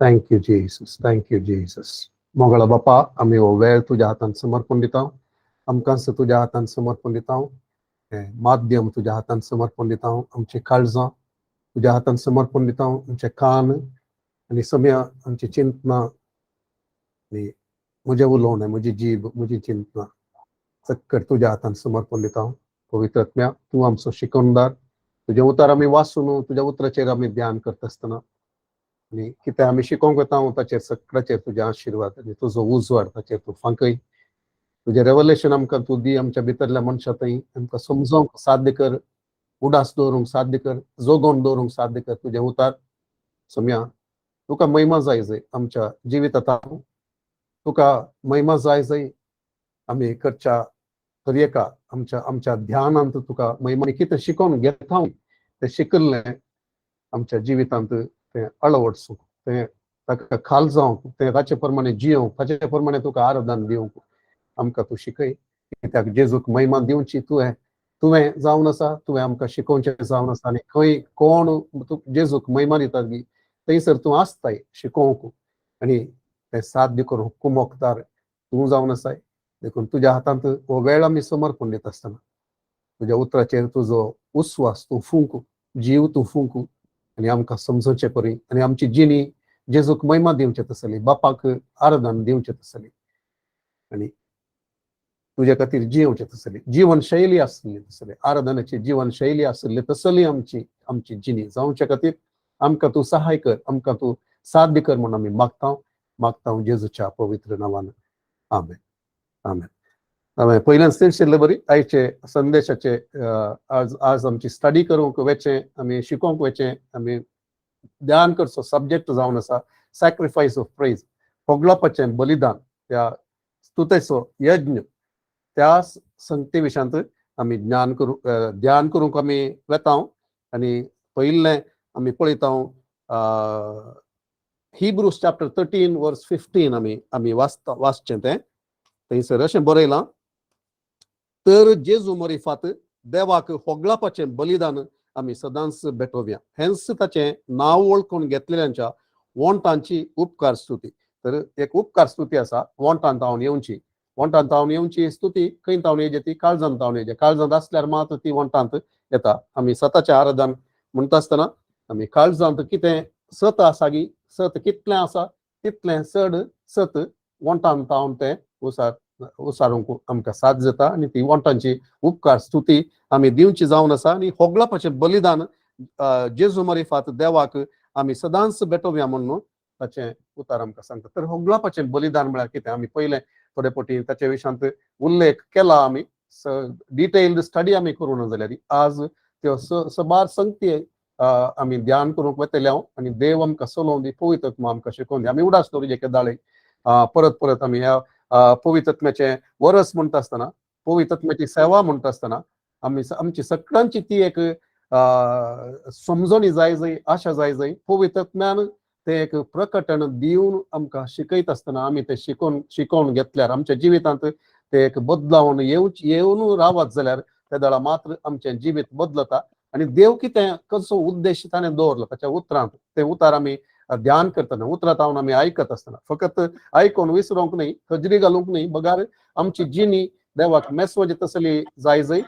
Thank you Jesus, thank you Jesus. मोगळा बापा, आम्ही हो वेळ तुझ्या हातान समर्पण दिता. आमकांच तुझ्या हातान समर्पण दिता. माध्यम तुझ्या हातान समर्पण दिता. आमची काळजां तुझ्या हातान समर्पण दिता. आमचे कान आणि सम्या आमची चिंतना आणि म्हजे उलोवणें, म्हजी जीब, म्हजी चिंतना सक्कट तुझ्या हातान समर्पण दिता. पवित्र आत्म्या, तूं आमचो शिकवणदार. तुझे उतार आमी वाचून तुझ्या उतराचेर आमी ध्यान करता आसतना आणि कितें आमी शिकोवंक वता ताचेर सगळ्याचेर तुजे आशिर्वाद आनी तुजो उजवाड ताचेर तूं फांकय. तुजें रेवलेशन आमकां तूं दी. आमच्या भितरल्या मनशां थंय आमकां समजोवंक साध्य कर, उडास दवरूंक साध्य कर, जोगोवन दवरूंक साध्य कर. तुजें उतार सम्या तुका महिमा जाय जंय आमच्या जिवितांत. तुका महिमा जाय जंय आमी करच्या तरेका आमच्या ध्यानांत तुका महिमा कितें शिकोवन घेता तें शिकल्लें आमच्या जिवितांत तें अळवडसूं, तें ताका खाल जावंक, तें ताचे प्रमाणे जियोंक, ताचे प्रमाणे तुका आराधन दिवंक आमकां तूं शिकय. कित्याक जेजूक महिमा दिवची तुवें जावन आसा, तुवें आमकां शिकोवचें जावन आसा. आनी खंय कोण जेजूक महिमा दिता थंयसर तूं आसताय शिकोवंक आनी तें साध्य करूंक कुमोकदार तूं जावन आसाय. देखून तुज्या हातांत हो वेळ आमी समर्पण दिता आसतना तुज्या उतराचेर तुजो उस्वास तूं फूंक, जीव तूं फूंक आनी आमकां समजोवचें परी आनी आमची जिणी जेजूक महिमा दिवचें तसली, बापाक आराधन दिवचें तसली आनी तुजे खातीर जियोवचें तसली जीवनशैली आसली तसली आराधनाची जीवनशैली आसली तसली आमची जिणी जावचे खातीर आमकां तूं सहाय कर, आमकां तूं साध्य कर म्हूण आमी मागता जेजूच्या पवित्र नांवान. आमेन, आमेन, आमेन. पयल्यान शिरले बरी आयचे संदेशाचे आज आमची स्टडी करूंक वेचें, आमी शिकोवंक वेचें, आमी ध्यान करचो सब्जेक्ट जावन आसा सॅक्रिफायस ऑफ प्रेज, होगळोपाचें बलिदान, त्या स्तुतेचो यज्ञ. त्या संगती विशयांत आमी ध्यान करूंक आमी वेता आनी पयिल्लें आमी पळयता हिब्रूज चॅप्टर 13 वर्स 15 आमी वाचचें. तें थंयसर अशें बरयलां, तर जेजू मरिफात देवाक होगळापाचें बलिदान आमी सदांच भेटोवया, हेंच ताचें नांव वळखून घेतलेल्यांच्या वोंटांची उपकार स्तुती. तर एक उपकार स्तुती आसा, वोंटांत हांवन येवची स्तुती खंय तावन येजे ती काळजांत तावन येजे. काळजांत आसल्यार मात ती वोंटांत येता. आमी सताचें आराधन म्हणटा आसतना आमी काळजांत कितें सत आसा गी, सत कितलें आसा तितलें चड सत वोंटांत तावन तें उसारूंक आमकां साथ जाता आनी ती वोंटांची उपकार स्तुती आमी दिवची जावन आसा. आनी होगळापाचें बलिदान जेजू मरिफात देवाक आमी सदांच भेटोवया म्हणून ताचें उतार आमकां सांगता. तर होगळापाचें बलिदान म्हळ्यार कितें आमी पयलें थोडे पटी ताचे विशयांत उल्लेख केला. आमी डिटेल्ड स्टडी आमी करूं ना जाल्यार आज त्यो सबार संगती आमी ध्यान करूंक वेतले आनी देव आमकां चलोवन दी, पवित्र आत्मा आमकां शिकोवन दी. आमी उडास दवरचे केदाळे परत आमी ह्या पवित्र आत्म्याचें वरस म्हणटा आसतना, पवित्र आत्म्याची सेवा म्हणटा आसतना आमची सगळ्यांची ती एक समजणी जाय जंय, आशा जाय जंय पवित्र आत्म्यान तें एक प्रकटण दिवन आमकां शिकयता आसतना आमी तें शिकोवन घेतल्यार आमच्या जिवितांत तें एक बदलावन येवन रावत जाल्यार त्या वेळा मात्र आमचें जिवीत बदलता. आनी देव कितें कसो उद्देश ताणें दवरलो ताच्या उतरांत, ते उतार आमी ध्यान करतना उतरांत हांव आमी आयकत आसतना फकत आयकून विसरोंक न्हय, हजरी घालूंक न्हय, बगार आमची जिणी देवाक मेसवज तसली जाय जंय.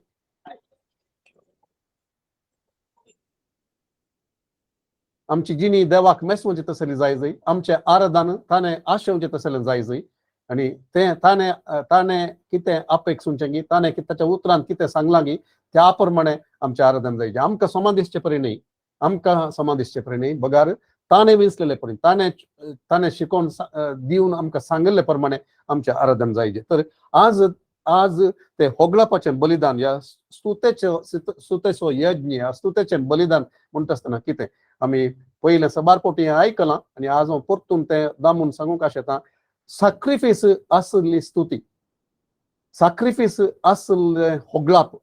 आमची जिणी देवाक मेसवची तसली जाय जंय, आमचें आराधन ताणें आशेवचें तसलें जाय जंय. आनी तें ताणें कितें अपेक्षुंचें गी, ताणें ताच्या उतरांत कितें सांगलां गी त्या प्रमाणे आमचें आराधन जायचें. आमकां समान दिसचे परी न्हय, आमकां समान दिसचे परी न्हय, बगार ताणें विंचलेले परी, ताणें शिकोवन दिवन आमकां सांगिल्ले प्रमाणे आमचें आराधन जायचें. तर आज तें होगळापाचें बलिदान या स्तुतेचो यज्ञ, ह्या स्तुतेचें बलिदान म्हणटा आसतना कितें आमी पयलें सबार पोटी आयकलां आनी आज हांव परतून तें दामून सांगूंक आशेता. सॅक्रिफीस आसली स्तुती, सॅक्रिफीस आसले होगळाप,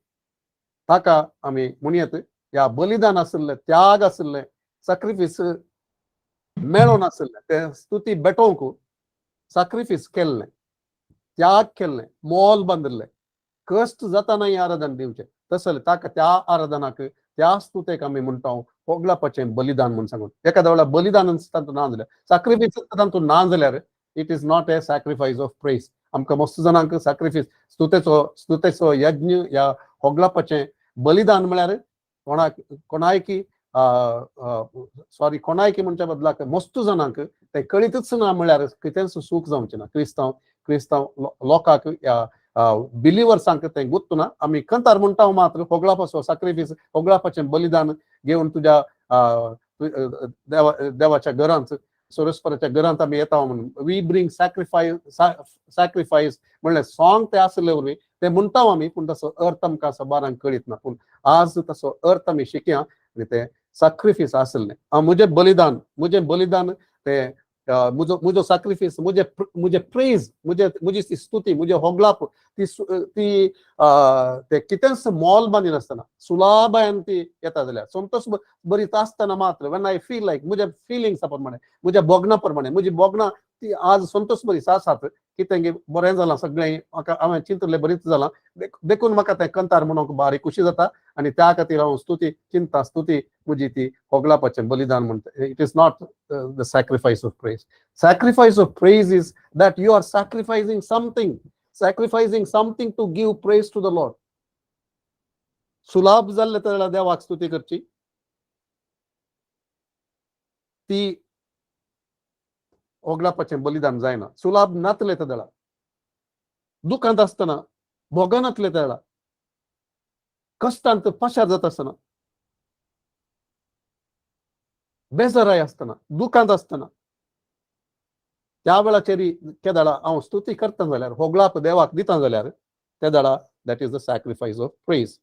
ताका आमी म्हणयत. ह्या बलिदान आसले, त्याग आसले, सॅक्रिफीस मेळोन आसले, तें स्तुती भेटोवंक सॅक्रिफीस केल्लें, त्याग केल्लें, मोल बांदिल्लें, कश्ट जातानाय आराधन दिवचें तसलें ताका त्या आराधनाक त्या स्तुतेक आमी म्हणटा होगलापाचें बलिदान म्हणून सांगून. एखाद्या वेळा बलिदान तांतूं ना जाल्यार सॅक्रिफायस तांतूं ना जाल्यार it is not a sacrifice of praise. आमकां मस्त जाणांक सॅक्रिफायस स्तुतेचो यज्ञ या होगलापाचें बलिदान म्हळ्यार कोणायकी कोणायकी म्हणच्या बदलाक मस्त जाणांक ते कळीतच ना म्हळ्यार कितेंच सूख जावचें ना. क्रिस्तांव लोकांक या बिलिवर्सांक तें गुर्तू ना. आमी कंतार म्हणटा मात्र होगलापाचो सॅक्रिफायस होगलापाचें बलिदान घेवन तुज्या देवाच्या घरांत सोरेस्पराच्या घरांत आमी येता म्हणून वी ब्रिंग सॅक्रिफायस म्हणलें सॉंग ते आसले वरवीं ते म्हणटा आमी, पूण तसो अर्थ आमकां सबारांक कळीत ना. पूण आज तसो अर्थ आमी शिकया आनी ते सॅक्रिफायस आसलें. मुजें बलिदान ते मुजो सॅक्रिफायस मुजे प्रेज मुजी स्तुती मुजे होगलाप ती ते कितेंच मोल बांदी नासतना सुलाभान ती येता जाल्यार संतोष बरीत आसतना मात्र वेन आय फील लायक मुजे फिलिंग्स प्रमाणे मुज्या बोगना प्रमाणे मुजी बोगना ती आज संतोष बरीच आसात कितें बरें जालां सगळें म्हाका हांवें चिंतलें बरीच जालां देखून म्हाका तें कंतार म्हणूंक बारी खुशी जाता आनी त्या खातीर हांव स्तुती मुजी ती होगलापाचें बलिदान म्हणटा. It is not the sacrifice of praise. Sacrifice of praise is that you are sacrificing something to give praise to the Lord. सुलाभ जाल्ले तेन्ना देवाक स्तुती करची ती होगलापाचें बलिदान जायना. सुलाभ नातले तेन्ना दुखांत आसतना भोगनातले तेन्ना कश्टांत पाशार जाता आसतना बेजाराय आसतना दुखांत आसतना त्या वेळाचेर केदाळा हांव स्तुती करता जाल्यार होगलाप देवाक दिता जाल्यार तेदाळा that is the sacrifice of praise.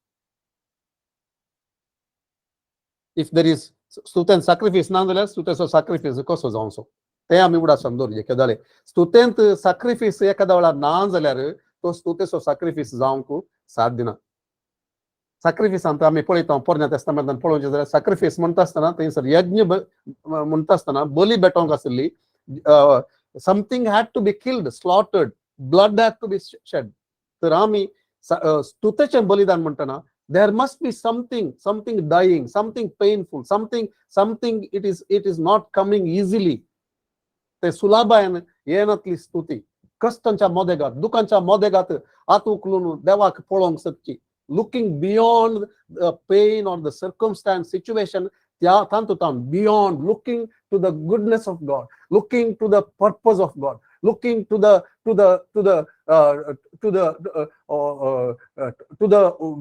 If there is स्तुतेन सॅक्रिफायस ना जाल्यार स्तुतेचो सॅक्रिफायस कसो जावचो तें आमी उडासान दवरचें. केदाळे स्तुतेंत सॅक्रिफायस एखाद्या वेळार ना जाल्यार तो स्तुतेचो सॅक्रिफायस जावंक साध्य ना. सॅक्रिफायसांत आमी पळयता पोरण्या तेस्तामेंतांत पळोवचें जाल्यार सॅक्रिफायस म्हणटा आसतना थंयसर यज्ञ म्हणटा आसतना बली बेटोवंक आसली. Something had to be killed, slaughtered, blood had to be shed. तर आमी स्तुतेचें बलिदान म्हणटना there must be something dying, something painful, something it is not coming easily. ते सुलाभान येनातली स्तुती कश्टांच्या मोदेगात दुखांच्या मोदेगात हात उखलून देवाक पळोवंक शकची. Looking beyond the pain or the circumstance, situation, beyond, looking to the goodness of God, looking to the purpose of God, looking to the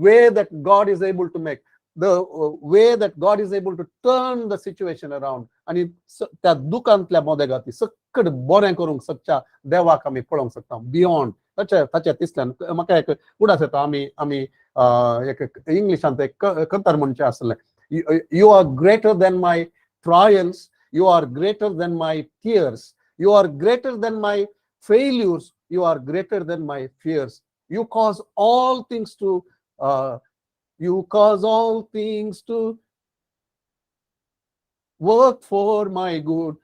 way that God is able to make, the way that God is able to turn the situation around. आणि त्या दुखांतल्या मोदेगाती सकट बरें करूंक शकच्या देवाक आमी पळोवंक शकता. Beyond ताच्या तिसल्यान म्हाका एक उडास येता. आमी एक इंग्लिशांत एक कंतार म्हणचे आसलें. You are greater than my trials. You are greater than my tears. You are greater than my failures. You are greater than my fears. You cause all things to work for my good.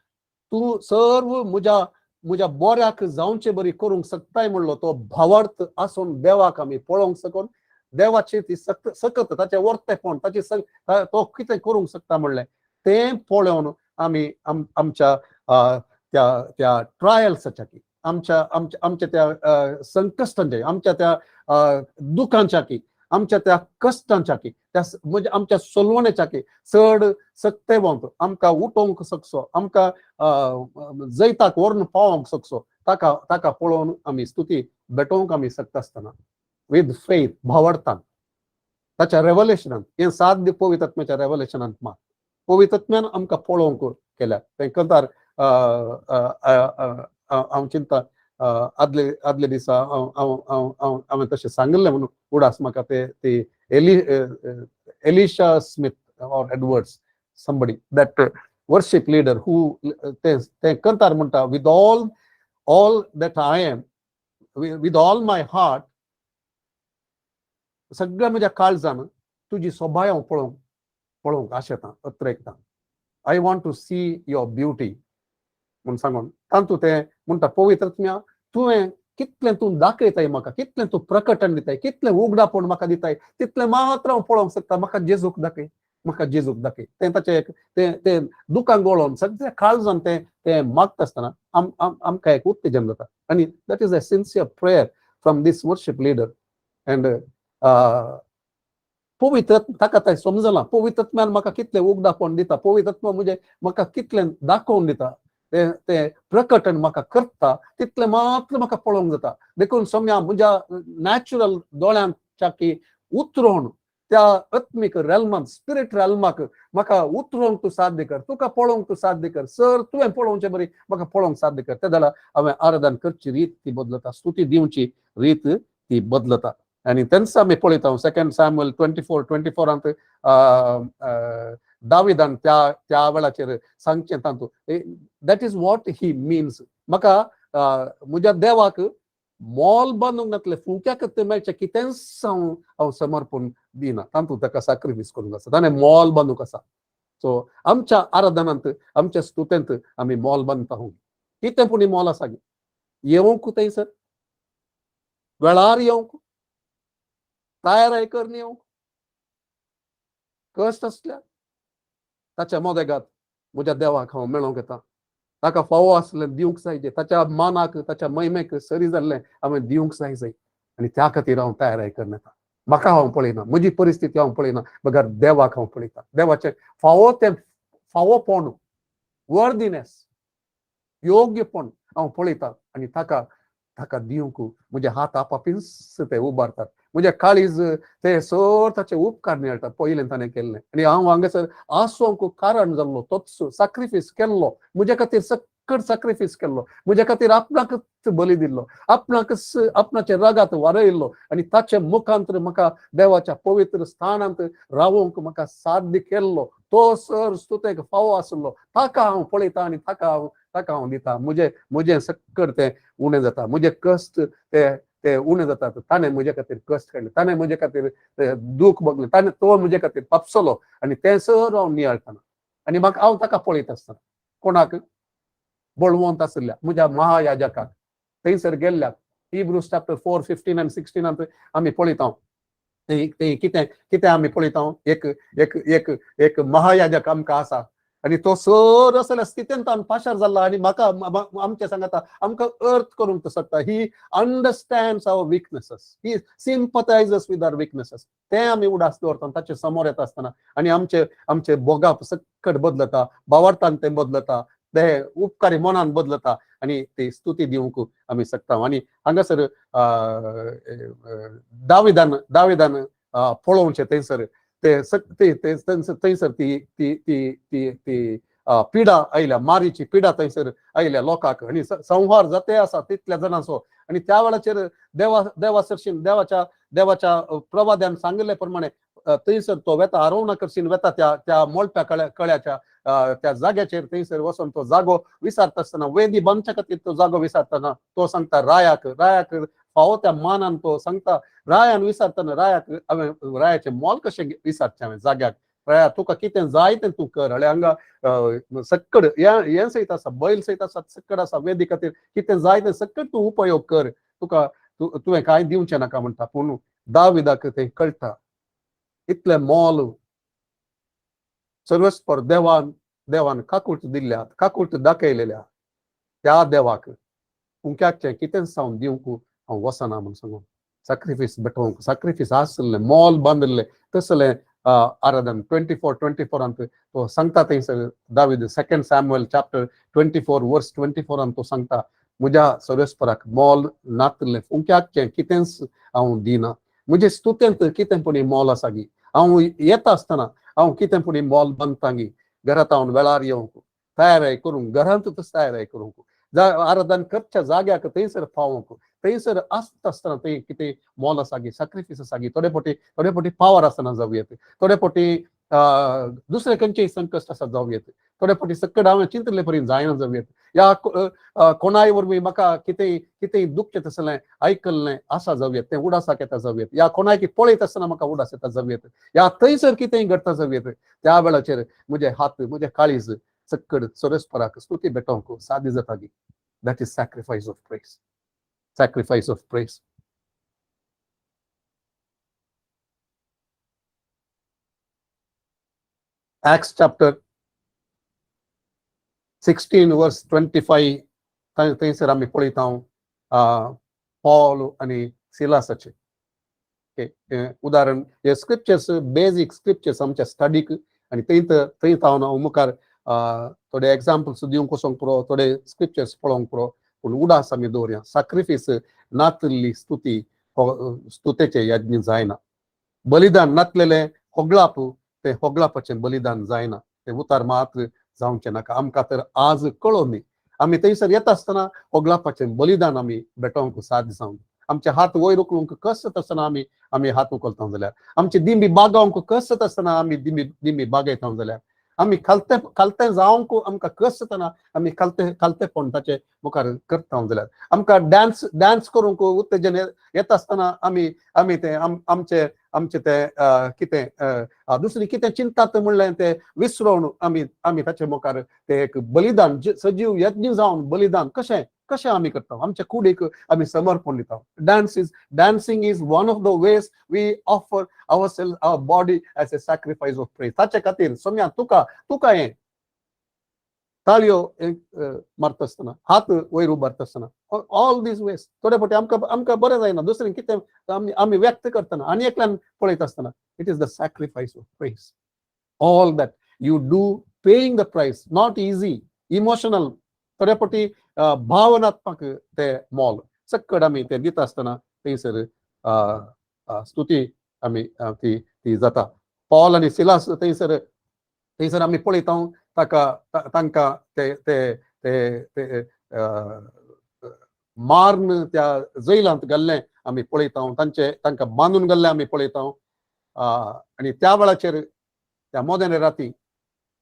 तू सर्व मुज्या बोऱ्याक जावचें बरी करूंक शकताय म्हणलो तो भावार्थ आसून देवाक आमी पळोवंक शकून देवाची ती सकत ताचे वर्तेपण ताची तो कितें करूंक शकता म्हणलें तें पळोवन आमी आमच्या त्या ट्रायल्साच्या की आमच्या त्या संकश्टांच्या आमच्या त्या दुखांच्या की आमच्या त्या कश्टांच्या की त्या म्हणजे आमच्या सोलवण्याच्या की चड सक्तेवंत आमकां उठोवंक शकचो आमकां जैताक व्हरून पावोवंक शकचो ताका पळोवन आमी स्तुती भेटोवंक आमी शकता आसतना with faith भावार्थान ताच्या रेव्हलेशनान हें साध्य पवित्र आत्म्याच्या रेव्हलेशनांत मात पवित्र आत्म्यान आमकां पळोवंक केल्या. तें कंतार हांव चिंता आदले दिसा हांवें तशें सांगिल्लें म्हणून उडास म्हाका ते एलिशा स्मिथ और Edwards somebody that worship leader who ते कंतार म्हणटा with all that I am with all my heart सगळ्या म्हज्या काळजान तुजी सोबाय हांव पळोवंक आशेता अत्रेकता. I want to see your beauty म्हूण सांगून तांतूं तें म्हणटा पवित्र आत्म्या तुवें कितलें तूं दाखयताय म्हाका कितलें तूं प्रकटन दिताय कितलें उगडापण म्हाका दिताय तितलें मात्र हांव पळोवंक शकता. म्हाका जेजूक दाखय म्हाका जेजूक दाखय. तें ताचें तें दुखां गळोवन सगळ्या काळजान तें मागता आसतना आमकां एक उत्तेजन जाता. आनी that is a sincere prayer from these worship leader. And पवित्र ताका तें समजलां. पवित्रत्म्यान म्हाका कितलें उगडापण दिता. पवित्रत्व म्हणजे म्हाका कितलें दाखोवन दिता. ते प्रकटन म्हाका करता तितलें मात्र म्हाका पळोवंक जाता. देखून सोम्या म्हज्या नॅचरल दोळ्यांच्या की उतरोवन त्या आत्मीक रेल्मांत स्पिरीट रेल्माक म्हाका उतरोवंक तूं साध्य कर. तुका पळोवंक तूं साध्य कर. सर तुवें पळोवचें बरी म्हाका पळोवंक साध्य कर. ते जाल्यार हांवें आराधन करची रीत ती बदलता. स्तुती दिवची रीत ती बदलता. आनी तेन्स आमी पळयता 2 सॅम्युएल 24:24 दाविदान त्या वेळाचेर सांगचें तातूंत that is what he means. म्हाका म्हज्या देवाक मोल बांदूंक नातलें फुंक्याक ते मेळचें कितेंच हांव समर्पण दिना. तातूंत ताका सॅक्रिफायस करूंक आसा. ताणें मोल बांदूंक आसा. सो आमच्या आराधनांत आमच्या स्तुतेंत आमी मोल बांदता. कितें पूण मोल आसा गे. येवंक थंयसर वेळार येवंक तयार करून येवंक कश्ट आसल्यार ताच्या मोदेगात म्हज्या देवाक हांव मेळोवंक येता. ताका फावो आसलें दिवंक जाय. ताच्या मानाक ताच्या महिमेक सरी जाल्लें हांवें दिवंक जाय. आनी त्या खातीर हांव तयार करून येता. म्हाका हांव पळयना. म्हजी परिस्थिती हांव पळयना. बगर देवाक हांव पळयता. देवाचें फावोपण वर्दीनेस योग्यपण हांव पळयता. आनी ताका दिवंक म्हजे हात आपापीस ते उबारतात. म्हजे काळीज ते सर ताचे उपकार नियळटात पयलें ताणें केल्लें. आनी हांव हांगासर आसोंक कारण जाल्लो तोच सॅक्रिफायस केल्लो. म्हजे खातीर सक्कड सॅक्रिफायस केल्लो. म्हजे खातीर आपणाकच बली दिल्लो. आपणाचे रगात वारयल्लो. आनी ताचे मुखांतर म्हाका देवाच्या पवित्र स्थानांत रावंक म्हाका साध्य केल्लो. तो सर स्तुतेक फावो आसलो. ताका हांव पळयता आनी ताका हांव दिता. म्हजें सक्कड तें उणें जाता. म्हजे कश्ट ते उणें जातात. ताणें म्हजे खातीर कश्ट काडले. ताणें म्हजे खातीर दूख भोगलें. तो म्हजे खातीर पापसलो आनी तें सर हांव नियाळटना. आनी म्हाका हांव ताका पळयत आसतना कोणाक बळवंत आसल्या म्हज्या महायाजकाक थंयसर गेल्ल्याक Hebrews chapter 4, 15 and 16 आमी पळयता. कितें आमी पळयता. एक महायाजक आमकां आसा आनी तो सर असल्या स्थितींत पाशार जाल्ला आनी म्हाका आमचे सांगता आमकां अर्थ करूंक शकता. He understands our weaknesses. He sympathises with our weaknesses. तें आमी उडास दवरता ताचे समोर येता आसतना. आनी आमचे बोगाप सक्कड बदलता. भावार्थान तें बदलता. ते उपकारी मनान बदलता आनी ती स्तुती दिवंक आमी शकता. आनी हांगासर दाविदान पळोवचें थंयसर थंयसर ती पिडा आयल्या. मारीची पिडा थंयसर आयल्या लोकांक आनी संहार जाते आसा तितल्या जाणांचो. आनी त्या वेळाचेर देवासरशीन देवाच्या प्रवाद्यान सांगिल्ले प्रमाणे थंयसर तो वेता आरोवना करशीन वेता त्या मोळप्या कळ्याच्या त्या जाग्याचेर थंयसर वचोन तो जागो विचारता आसतना वेदी बांदच्या खातीर तो जागो विचारतना तो सांगता रायाक फावो त्या मानान तो सांगता. रायान विचारतना रायाचें मोल कशें विचारचें हांवें जाग्याक. राया तुका कितें जाय तें तूं कर. हळे हांगा सक्कड हें सयत आसा बैल सयत आसा सक्कड आसा वेदी खातीर कितें जाय तें सक्कड तूं उपयोग कर. तुवें कांय दिवचें नाका म्हणटा. पूण दाविदाक तें कळटा. इतलें मोल सर्वस्पर देवान काकूट दिल्ल्या काकूट दाखयलेल्या त्या देवाक फुंक्याचें कितें सावन दिवंक हांव वचना म्हूण सांगून सॅक्रिफायस भेटोवंक सॅक्रिफायस आसलें मोल बांदिल्लें तसलें आराधन 24:24 तो सांगता. थंयसर दावीद 2 सॅम्युएल chapter 24 verse 24 तो सांगता म्हज्या सर्वस्पराक मोल नातलें फुंक्याचें कितेंच हांव दिना. म्हजे स्तुतेंत कितें पूण मोल आसा गी. हांव येता आसतना हांव कितें पूण मोल बांदता गी. घरांत हांव वेळार येवंक तयार करूंक घरांतूच तयार करूंक आराधन करच्या जाग्याक थंयसर पावोवंक थंयसर आसता आसतना थंय कितें मोल आसा गी सॅक्रिफायस आसा गी. थोडे फावटी पावर आसतना जावं येता. थोडे फावटी दुसरे खंयचेय संकश्ट आसा जावं येता. थोडे फावटी सक्कड हांवें चिंतले पर्यंत जायना जावं येता. या कोणाय वरवीं म्हाका कितेंय दुख्ख तसलें आयकल्लें आसा जावं येता. तें उडासाक येता जावं येता. या कोणाय पळयत आसतना म्हाका उडास येता जावं येता. या थंयसर कितेंय घडटा जावं येता. त्या वेळाचेर म्हजे हात म्हजे काळीज सक्कड सर्वस्पराक स्तुती भेटोवंक सादी जाता गी. That is sacrifice of praise. Sacrifice of praise. Acts chapter 16 verse 25 थंयसर आमी पळयतां पॉल आनी सिलासाचे उदाहरण हे स्क्रिप्चर्स बेजीक स्क्रिप्चर्स आमच्या स्टडीक आनी थंय थावन हांव मुखार थोडे एग्जाम्पल्स दिवंक वचोंक पुरो थोडे स्क्रिप्चर्स पळोवंक पुरो पूण उडास आमी दवरया साक्रिफीस नातल्ली स्तुती स्तुतेचे यज्ञ जायना बलिदान नातलेले होगळाप ते होगळापाचें बलिदान जायना ते उतार मात्र जावचें नाका आमकां तर आज कळोन न्ही आमी थंयसर येता आसतना होगळापाचें बलिदान आमी भेटोवंक साध्य जावन आमचे हात वयर उखलूंक कसत आसतना आमी हात उखलता जाल्यार आमचे दिमी बागावंक कसत आसतना आमी दिमी बागयता जाल्यार आमी खालते जावंक आमकां कसतना आमी खालतेपण ताचे मुखार करता जाल्यार आमकां डान्स करूंक उत्तेजन येता आसतना आमी ते आमचे ते कितें दुसरी कितें चिंतात म्हणलें ते विसरोवन आमी ताचे मुखार ते एक बलिदान सजीव यज्ञ जावन बलिदान कशें आमी करता आमच्या कुडीक आमी समर्पण दिता dancing is one of the ways we offer ourselves our body as a sacrifice of praise ताचे खातीर सोम्या तुका हें ताळयो मारता आसतना हात वयर उबारता आसतना ऑल दीज वेज थोडे फावटी आमकां बरें जायना दुसरें कितें आमी व्यक्त करतना आनी एकल्यान पळयता आसतना it is the sacrifice of praise all that you do paying the प्रायस नॉट इजी इमोशनल थोडे फावटी भावनात्मक ते मोल सक्कड आमी ते दिता आसतना थंयसर स्तुती आमी ती जाता पॉल आनी सिलास थंयसर आमी पळयता तांकां ते मारून त्या जैलांत घाल्लें आमी पळयता तांकां बांदून घाल्लें आमी पळयता आनी त्या वेळाचेर त्या मोदेने राती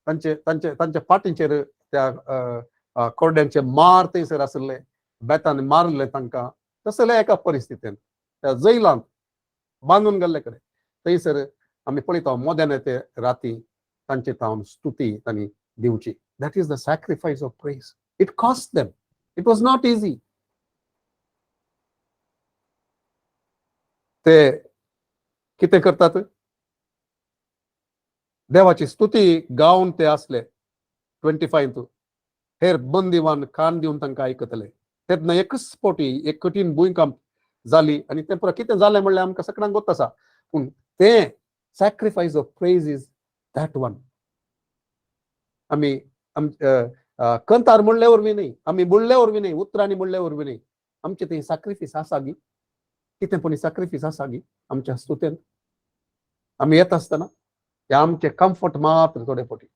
तांचे पाटींचेर त्या कोरड्यांचे मार थंयसर आसले बेतान मारले तांकां तसले एका परिस्थितीन त्या जैलांत बांदून घाल्ले कडेन थंयसर आमी पळयता मोदेने ते राती तांचे तावन स्तुती तांणी दिवची that is the sacrifice of praise it cost them it was not easy ते कितें करतात देवाची स्तुती गावन ते असले 25 हेर बंदिवान कान दिवन तांकां आयकतले तेन्ना एकच फावटी एक कठीण भुंयकांप जाली आनी तें पुरो कितें जालें म्हणल्यार आमकां सगळ्यांक गोत आसा पूण तें sacrifice of praise is that one आमी कंतार म्हणले वरवीं न्ही आमी बुडले वरवीं न्ही उतरांनी म्हणले वरवीं न्ही आमचें थंय सॅक्रिफीस आसा गी कितें पूण सॅक्रिफीस आसा गी आमच्या स्तुतेन आमी येता आसतना हे आमचे कम्फर्ट मात्र थोडे फावटी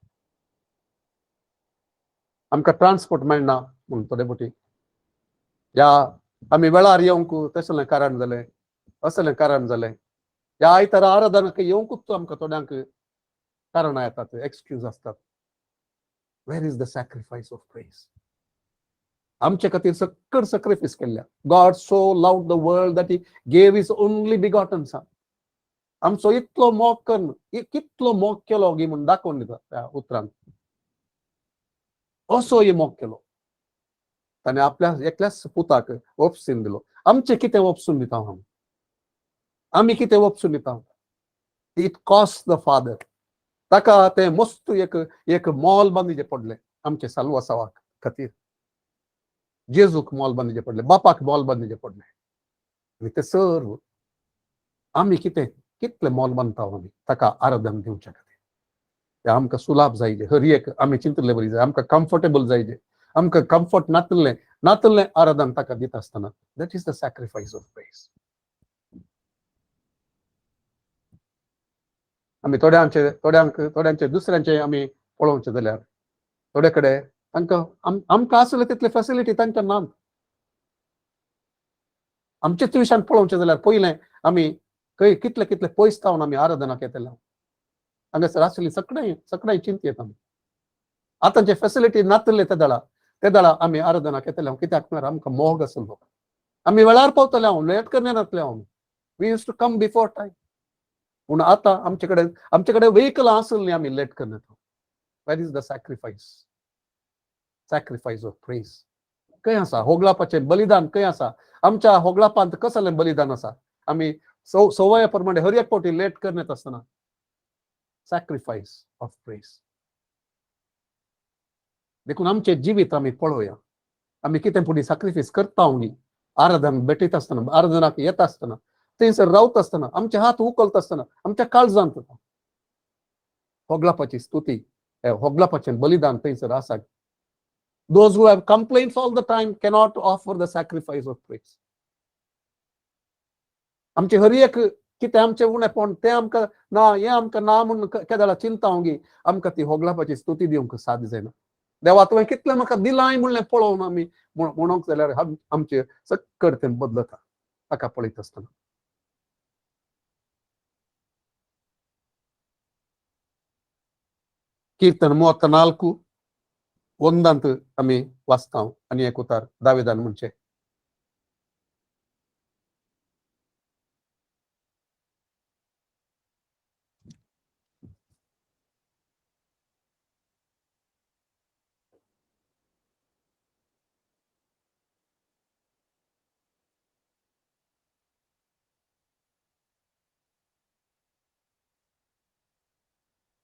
आमकां ट्रान्सपोर्ट मेळना म्हूण थोडे फावटी या आमी वेळार येवंक तसलें कारण जालें असलें कारण जालें ह्या आयतारा आराधनाक येवंकूच आमकां थोड्यांक कारणां येतात एक्सक्यूज आसतात where is the sacrifice of praise आमचे खातीर सक्कड सॅक्रिफायस केल्ल्या God so loved the world that he gave his only begotten son आमचो इतलो मोग कितलो मोग केलो गी म्हूण दाखोवन दिता त्या उतरांत असो हे मोग केलो ताणें आपल्या एकल्याच पुताक ओपसून दिलो आमचें कितें ओपसून दिता आमी कितें ओपसून दिता इट कॉस्ट द फादर ताका तें मस्त एक मोल बांदिचें पडलें आमचे साल्वासावा खातीर जेजूक मोल बांदिचें पडलें बापाक मोल बांदिचें पडलें आनी तें सर्व आमी कितलें मोल बांदता आमी ताका आराधन दिवच्या खातीर तें आमकां सुलाभ जायचें हर एक आमी चिंतले बरी जाय आमकां कम्फर्टेबल जायचें आमकां कम्फर्ट नातलें आराधन ताका दिता आसतना that is the sacrifice of praise आमी थोड्यांचे दुसऱ्यांचे आमी पळोवचें जाल्यार थोडे कडेन आमकां आसले तितले फॅसिलिटी तांकां नात आमचेच विशयान पळोवचें जाल्यार पयलें आमी खंय कितले पयस थावन आमी आराधनाक येतले हांगासर आसली सगळें चिंतेत आमी आतां जे फॅसिलिटी नातले ते दळा आमी आराधनाक येतले कित्याक म्हळ्यार आमकां मोग आसलो आमी वेळार पावतले लेट करना नातले we use to come before time पूण आतां आमचे कडेन व्हेहिकलां आसली आमी लेट करना where is the sacrifice of praise खंय आसा होगळापाचें बलिदान खंय आसा आमच्या होगळापांत कसलें बलिदान आसा आमी सवया प्रमाणे हर एक फावटी लेट करनेत आसतना सॅक्रिफाईस ऑफ प्रेस. देखून आमचे जिवीत आम्ही पळोवया, आम्ही कितें पुढे सॅक्रिफाईस करता उनी आराधन भेटत असताना, आराधनाक येत असताना, थंयसर रावत असताना, आमचे हात उखलत असताना, आमच्या काळजांत होगलापाची स्तुती, होगलापाचें बलिदान थंयसर आसा. Those who have complaints all the time cannot offer the sacrifice of praise. आमचे हर एक कितें आमचें उणेपण तें आमकां ना, हें आमकां ना म्हणून केदाळा चिंता होंगी आमकां ती होगलापाची स्तुती दिवंक साद जायना. देवा तुवें कितलें म्हाका दिलाय म्हणलें पळोवन आमी म्हणोंक जाल्यार आमचे सक्कड तें बदलता ताका पळयत आसतना. कीर्तन 34 ಒಂದಂತ आमी वाचतां आनी एक उतार दाविदान म्हणचे.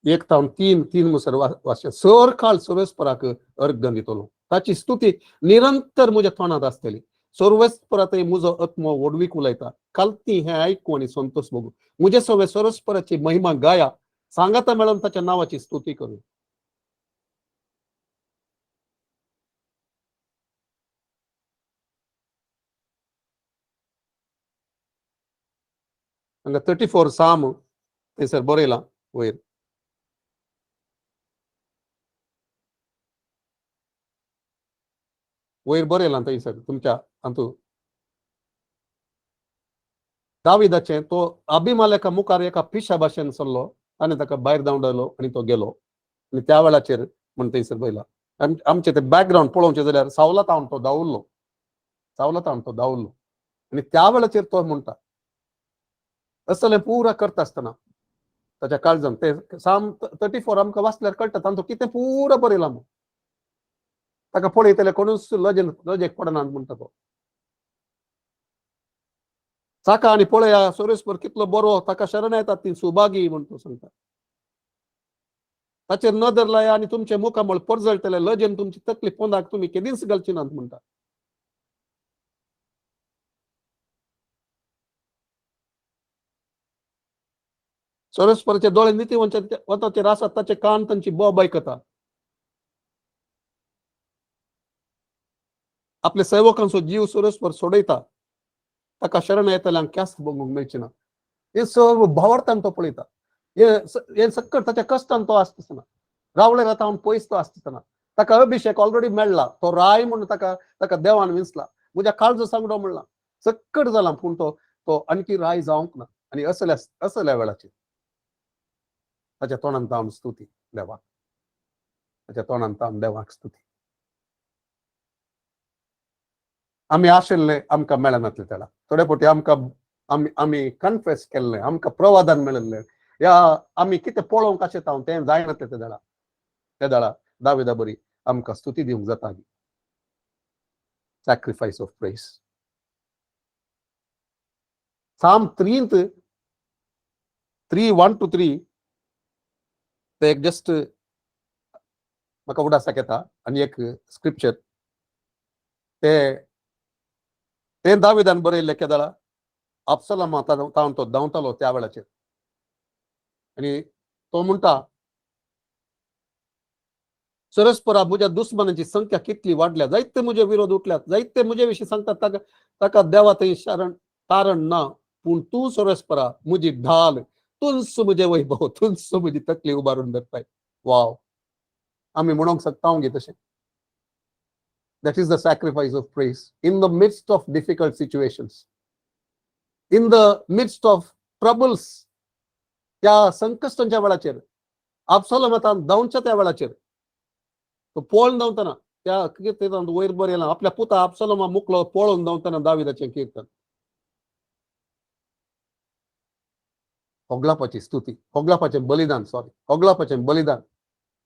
एक तावन तीन मुसर वाचचे. सर काळ सर्वेस्पराक अर्घ दितलो, ताची स्तुती निरंतर म्हज्या तोंडांत आसतली. सर्वेस्परातय म्हजो आत्मो वडवीक उलयता. कालती हें आयकूं आनी संतोष भोगूं. म्हजे सवे सर्वेस्पराची महिमा गाया, सांगाता मेळून ताच्या नांवाची स्तुती करूं. हांगा 34 साम थंयसर बरयलां वयर. वयर बरयलां थंयसर तुमच्या हातूंत. दाविदाचें तो अभिमालेका मुखार एका पिशा भाशेन सरलो, ताणें ताका भायर धांवडयलो आनी तो गेलो. आनी त्या वेळाचेर म्हण थंयसर बरयलां. आमचें तें बॅकग्रावंड पळोवचें जाल्यार सावलातावन तो धांवल्लो, सावलातावन तो धांवल्लो आनी त्या वेळाचेर तो म्हणटा असलें पुरा करता आसतना ताच्या काळजांत तें साम 34 आमकां वाचल्यार कळटा तांचो कितें पुरा बरयलां म्हणून. ताका पळयतले कोणूच लजेक पडना म्हणटा तो. चाका आनी पळया सर्वेस्पर कितलो बरो, ताका शरण येतात ती सुभागी म्हण तो सांगता. ताचेर नदर लाया आनी तुमचे मुखामळ परजळटले, लजेन तुमची तकली पोंदाक तुमी केदींच घालची नात म्हणटा. सर्वेस्पराचे दोळे नितीवंताचेर आसात, ताचे कान तांची बोब आयकता. आपल्या सेवकांचो जीव सर्वेस्पर सोडयता, ताका शरण येतल्यांक क्यास्त बगूंक मेळची ना. हे सर्व भावार्थान तो पळयता. हे सक्कड ताच्या कश्टान तो आसतना, रावळे रातावन पयस तो आसतना, ताका अभिषेक ऑलरेडी मेळ्ळा, तो राय म्हणून ताका देवान विंचला, म्हज्या काळजो सांगडो म्हणला, सक्कड जाला पूण तो आणखी राय जावंक ना. आनी असल्या वेळाचेर ताच्या तोंडान तावन स्तुती देवाक, ताच्या तोंडान तावन देवाक स्तुती. आमी आशिल्ले आमकां मेळनातले तेडा. थोडे फावटी आमी कन्फेस केल्ले, आमकां प्रवादान मेळिल्ले, या आमी कितें पळोवंक आशेता तें जायनातलें त्या देळा दाविदा बरी आमकां स्तुती दिवंक जाता. Sacrifice of praise. Psalm 3 1 to 3 ते एक जस्ट म्हाका उडासाक येता आनी एक स्क्रिप्चर तें दाविदान बरयल्लें केदाळा अब्सलोमा तावन तो धांवतालो त्या वेळाचेर. आनी तो म्हणटा सर्वेस्परा म्हज्या दुस्मनांची संख्या कितली वाडल्या, जायते म्हजे विरोध उठल्यात, जायते म्हजे विशीं सांगतात, ताका देवा थंय तारण ना, पूण तूं सर्वेस्परा म्हजी ढाल, तूंच म्हजे वैभव, तूंच म्हजी तकली उबारून धरताय. वाव, आमी म्हणोंक शकता गे तशें. That is the sacrifice of praise in the midst of difficult situations, in the midst of troubles. त्या संकष्टांच्या वेळाचेर अब्सलोमातान धांवच्या त्या वेळाचेर तो पळोवन धांवतना त्या कितें वयर बरयलां, आपल्या पुता अब्सलोमा मुकलो पळोवन धांवतना दाविदाचें कीर्तन. होगलापाची स्तुती, होगलापाचें बलिदान,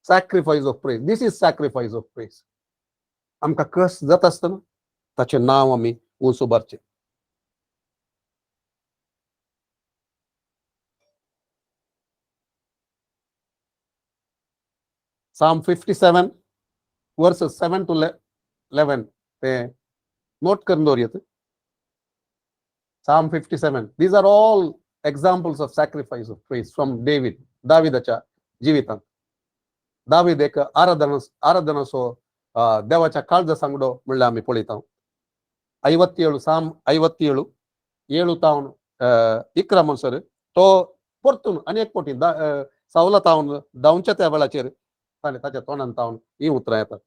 sacrifice of praise. This is sacrifice of praise. आमकां कस जाता आसतना ताचें नांव आमी उंच उबारचें. Psalm 57 verses 7 to 11 ते नोट करून दवरयात. Psalm 57. These are all examples of sacrifice of praise from David. दाविदाच्या जिवितांत दावीद एक आराधनाचो देवाच्या काळजा सांगडो म्हणल्यार आमी पळयता. 57 Psalm 57 7 तावन 11 म्हणसर तो परतून अनेक फावटी सावला तावन धांवच्या त्या वेळाचेर ताच्या तोंडान तावन ही उतरां येतात.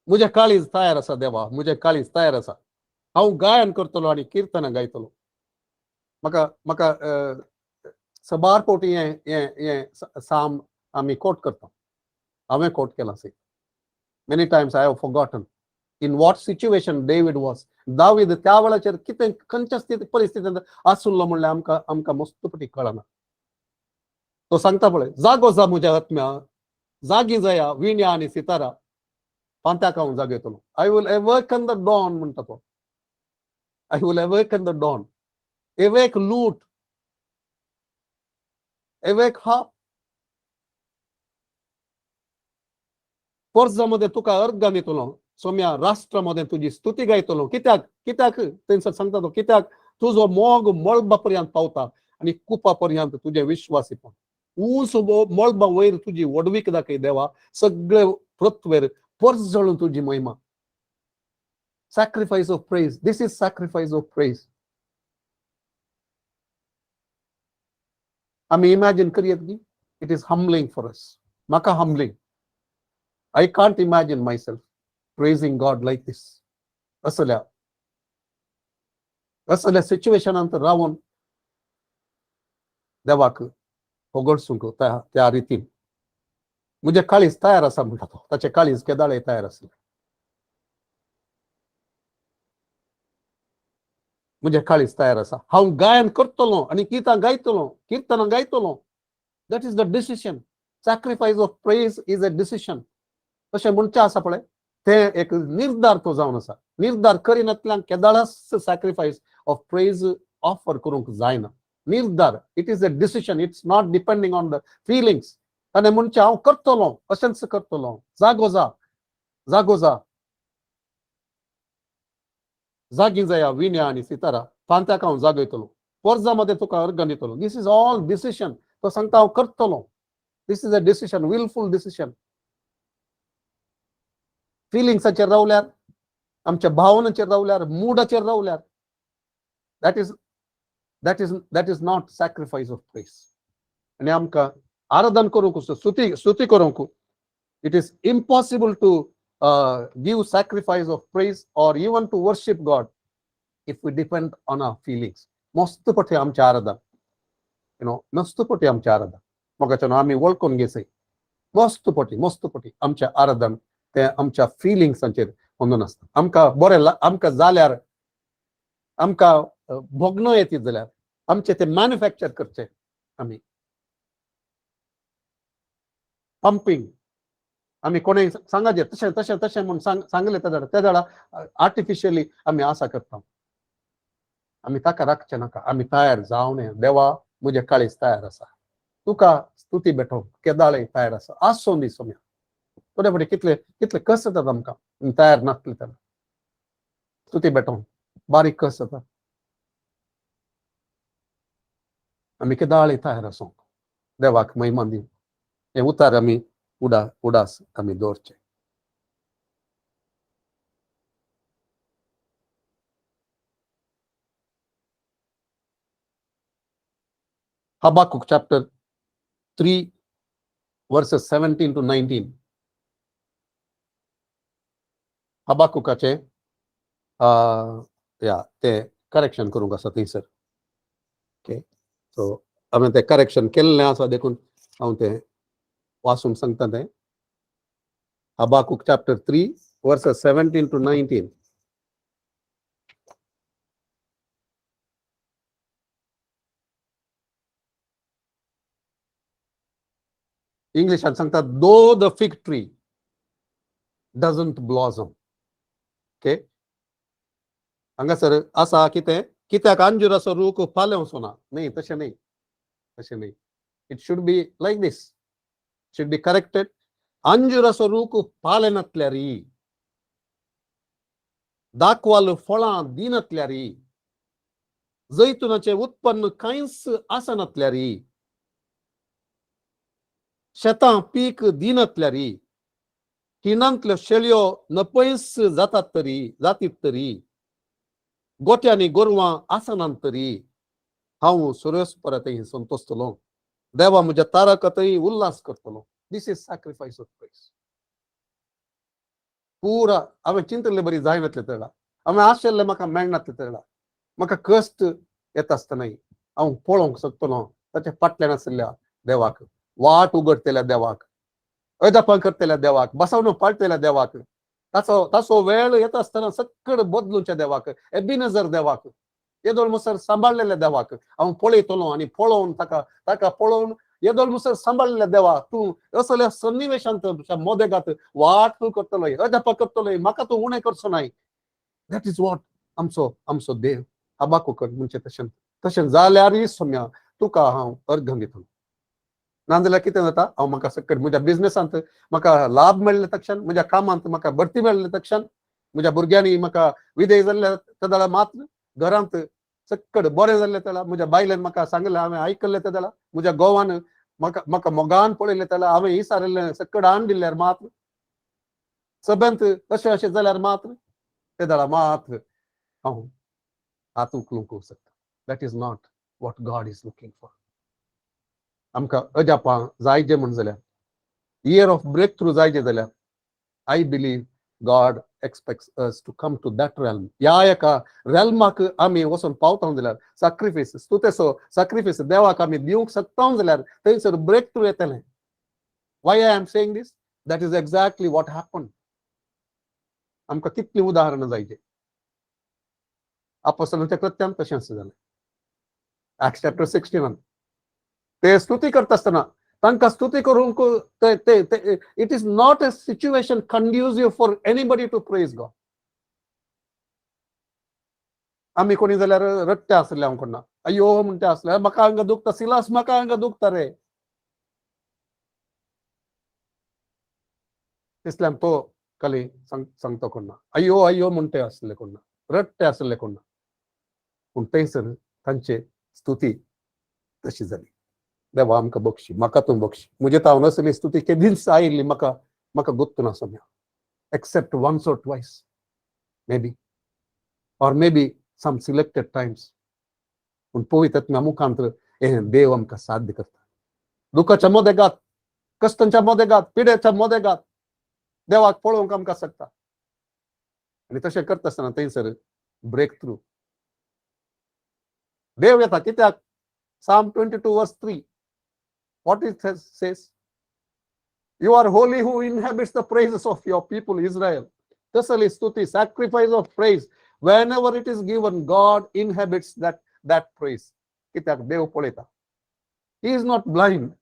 मुझे काळीज तयार आसा देवा, मुझे काळीज तयार आसा. हांव गायन करतलो आनी किर्तनां गायतलो. म्हाका सबार फावटी हे साम आमी कोट करता. हांवें कोट केला से. Many times I have forgotten in what situation David was. दावीद त्या वेळाचेर कितें खंयच्या परिस्थितींत आसुल्लो म्हणल्यार आमकां मस्तपटी कळना. तो सांगता पळय, जागो जा म्हज्या आत्म्या, जागी जाया विण्या आनी सितारा, पांत्याक हांव जागयतलो. I will awaken the dawn म्हणटा तो. I will awaken the dawn. Awake lute, awake harp. पर्जामध्ये तुका अर्घ दितलो, सोम्या राष्ट्रामध्ये तुजी स्तुती गायतलो. कित्याक थंयसर सांगता तो, कित्याक तुजो मोग मळबा पर्यंत पावता आनी कुपा पर्यंत तुजे विश्वासीपण. ऊंच मळबा वयर तुजी वडवीक दाखय देवा, सगळे पृथ्वीर पर्जळून तुजी महिमा. Sacrifice of praise. This is sacrifice of praise. आमी इमॅजिन करियत की it is humbling for us. म्हाका humbling. I can't imagine myself praising God like this. असल्या सिच्युएशनांत रावून देवाक होगडसूंक त्या रितीन. मुझे काळीज तयार आसा म्हणटा तो. ताचे काळीज केदाळे तयार आसले. मुझे काळीज तयार आसा. हांव गायन करतलो आनी किर्तनां गायतलो. That is the decision. Sacrifice of praise is a decision. तशें म्हणचें आसा पळय, ते एक निर्धार तो जावन आसा. निर्धार करिनातल्यान केदाळास सॅक्रिफायस ऑफ प्रेज ऑफर करूंक जायना. निर्धार, it is a decision. It's not depending on the feelings. ताणें म्हणचें हांव करतलो, अशेंच करतलो. जागो जा जागी जाया विण्या आनी सितारा, पांत्याक हांव जागयतलो. पर्जामध्ये तुका अर्घ दितलो. This is all decision. तो सांगता हांव करतलो. This is a decision, willful decision. फिलिंग्साचेर रावल्यार, आमच्या भावनाचेर रावल्यार, मुडाचेर रावल्यार, that is not sacrifice of praise. आनी आमकां आराधन करूंक, स्तुती करूंक, it is impossible to give sacrifice of praise or even to worship God if we depend on our feelings. मस्तपटी आमचें आराधन, मस्तपटी आमचें आराधन मोगाच्यान आमी वळखून घेसय. मस्तपटी आमचें आराधन ते आमच्या फिलिंग्सांचेर वंदून आसता. आमकां बरें आमकां जाल्यार, आमकां भोगणो येत जाल्यार आमचें ते मॅन्युफॅक्चर करचें आमी. पंपिंग आमी कोणें सांगाचे तशें म्हूण सांगलें त्या जाणा आर्टिफिशियली आमी आसा करता. आमी ताका राखचें नाका. आमी तयार जावं. देवा, म्हजें काळीज तयार आसा. तुका स्तुती भेटोवंक केदाळे तयार आसा. आसूं दी सोम्या. थोडे फावटी कितले कस जातात आमकां तयार नासले तेन्ना. स्तुती भेटोवंक बारीक कस जाता. आमी केदाळे तयार आसूंक, देवाक महिमा दिवंक. हे उतार आमी उडास आमी दवरचे. Habakkuk chapter 3 verses 17 to 19. हबाकुकाचे ते करेक्शन करूंक आसा थंयसर. ओके, सो हांवें तें करेक्शन केल्लें आसा, देखून हांव तें वाचूंक सांगता. तें Habakkuk chapter 3 verses 17 to 19. इंग्लिशान सांगता, though the fig tree doesn't blossom. Okay, हांगासर आसा कितें, कित्याक अंजुराचो रूख फाल्यां वचोना न्ही तशें न्ही तशें न्ही it should be like this should be corrected अंजुराचो रूख फाल्यां दाखवाल फळां दिनातल्यारी जैतुनाचे उत्पन्न कांयच आसनातल्यारी शेतां पीक दिनातल्यारी खिणांतल्यो शेळयो नपयस जातीत तरी गोट्यांनी गोरवां आसनांत तरी हांव सुरेश परतय संतोषतलो देवा म्हज्या तारकतय उल्हास करतलो this is sacrifice of praise पुरा हांवें चिंतले बरी जायनातले तेडा हांवें आशिल्लें म्हाका मेळनातले तेडा म्हाका कश्ट येता आसतनाय हांव पळोवंक सोदतलो ताच्या फाटल्यान आशिल्ल्या देवाक वाट उगडतल्या देवाक अजापां करतल्या देवाक बसवणूक पाळटल्या देवाक ताचो वेळ येता आसतना सक्कड बदलूच्या देवाक एबिनेझर देवाक येदोळ मुसर सांबाळलेल्या देवाक हांव पळयतलो आनी पळोवन ताका पळोवन येदोळ मुसर सांबाळलेल्या देवा तूं असल्या सन्निवेशांत मोदेगात वाट तूं करतलोय अजापां करतलोय म्हाका तूं उणें करचो नाय दॅट इज वॉट आमचो देव हाबाकुकन म्हणजे तशें जाल्यारय सोम्या तुका हांव अर्घ दितलो नाजाल्यार कितें जाता हांव म्हाका सक्कड म्हज्या बिझनेसांत म्हाका लाभ मेळ्ळे तक्षण म्हज्या कामांत म्हाका बढती मेळ्ळे तक्षण म्हज्या भुरग्यांनी म्हाका विदय जाल्ले तेदळा मात्र घरांत सक्कड बरें जाल्ले तेला म्हज्या बायलेन म्हाका सांगलें हांवें आयकल्लें तेदळा म्हज्या घोवान म्हाका मोगान पळयलें तेला हांवें इसारिल्लें सक्कड आण दिल्यार मात्र सभेंत तशें अशें जाल्यार मात्र तेदळा मात्र हांव हात उखलूंक शकता that is not what God is looking for आमकां अजापां जायजें म्हण जाल्यार इयर ऑफ ब्रेक थ्रू जायजें जाल्यार I believe God expects us to come to that realm ह्या एका रेल्माक आमी वचून पावता जाल्यार सॅक्रिफायस स्तुतेचो सॅक्रिफायस देवाक आमी दिवंक शकता जाल्यार थंयसर ब्रेक थ्रू येतलें Y I am saying this that is exactly what happen आमकां कितलीं उदाहरणां जायचे अपोस्तलांच्या कृत्यान तशेंच जालें एक्ट्स चॅप्टर 61 ते स्तुती करता आसतना तांकां स्तुती करूंक it is not a situation conducive for anybody to praise God आमी कोणी जाल्यार रडटे आसले हांव कोणा अय्यो म्हणटे आसले म्हाका हांगा दुखता सिलास म्हाका हांगा दुखता रे तिसल्यान तो कली सांगतो कोणा अय्यो अय्यो म्हणटे आसले कोणा रडटे आसले कोणा पूण थंयसर तांचे स्तुती तशी जाली देवा आमकां बक्षी म्हाका तूं बक्षी म्हजे हांव नसली स्तुती केदींच आयिल्ली म्हाका गुर्तू ना सोम्या except once or twice may be some selected times पूण पवित्र आत्म्या मुखांतर हें देव आमकां साध्य करता दुखाच्या मोदेगात कश्टांच्या मोदेगात पिडेच्या मोदेगात देवाक पळोवंक आमकां शकता आनी तशें करता आसतना थंयसर ब्रेक थ्रू देव येता कित्याक Psalm 22 verse 3 what it says you are holy who inhabits the praises of your people Israel तसली स्तुती sacrifice of praise whenever it is given God inhabits that praise कित्याक देव पळयता he is not blind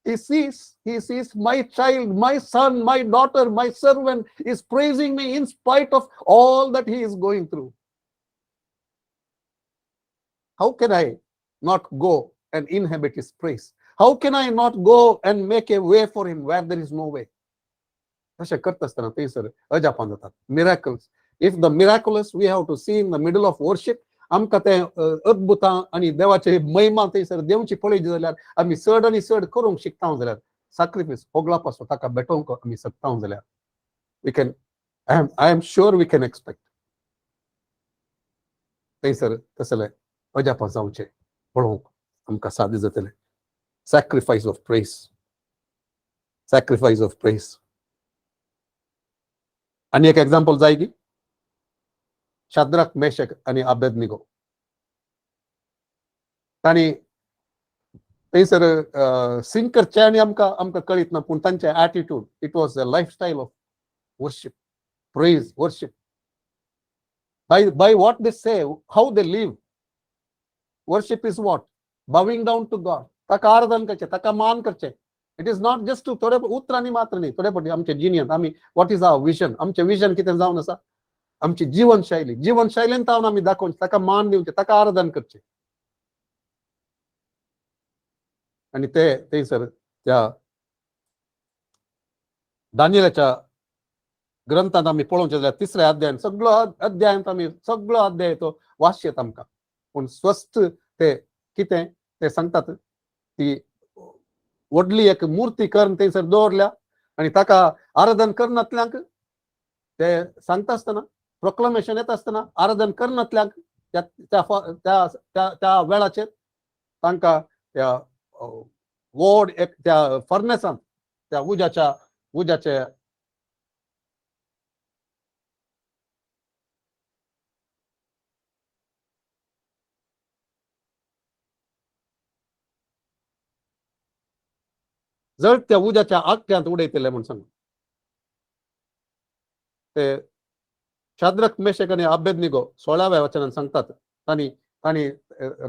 he sees my child my son my daughter my servant is praising me in spite of all that he is going through how can I not go and inhabit his praise how can I not go and make a way for him where there is no way तशें करता आसतना थंयसर अजापां जातात miracles if the miraculous we have to see in the middle of worship आमकां ते अद्भुतां आनी देवाचे महिमा थंयसर देवची पळयची जाल्यार आमी चड आनी चड करूंक शिकता जाल्यार सॅक्रिफायस होगला पासून ताका भेटोवंक आमी शकता जाल्यार we can I am sure we can expect थंयसर तसले अजापां जावचे पळोवंक आमकां साध्य जातलें सॅक्रिफायस ऑफ प्रेस आनी एक एग्जाम्पल जाय की शाद्राक मेशक आनी अबेदनिगो तांणी थंयसर सिंग करचे आनी आमकां कळीत ना पूण तांचे attitude it was a lifestyle of worship praise worship by what they say how they live worship is what bowing down to God ताका आराधन करचे ताका मान करचे it is not just to थोडे उतरांनी मात्र न्ही थोडे फावटी आमचे जिनियन आमी वॉट इज आवर विजन आमचे विजन कितें जावन आसा आमची जीवनशैलीन तावन आमी दाखोवचे, ताका मान दिवचे, ताका आराधन करचे. आणि ते सर त्या दानियेलाच्या ग्रंथांत आमी पळोवचे जाल्यार 3ऱ्या अध्यायान सगळो अध्याय तो वाचचेत आमकां. पूण स्वस्त ते कितें ते सांगतात, ती व्हडली एक मूर्ती करून थंयसर दवरल्या आनी ताका आराधन करनातल्यांक ते सांगता आसतना, प्रोक्लेमेशन येता आसतना आराधन करनातल्यांक त्या वेळाचेर तांकां त्या व्हड एक त्या फर्नेसांत, त्या उज्याचे जळत्या उज्याच्या आगट्यांत उडयतले म्हूण सांग. ते शाद्रक, मेशक आनी अबेदनिगो 16व्या वचनान सांगतात, तांणी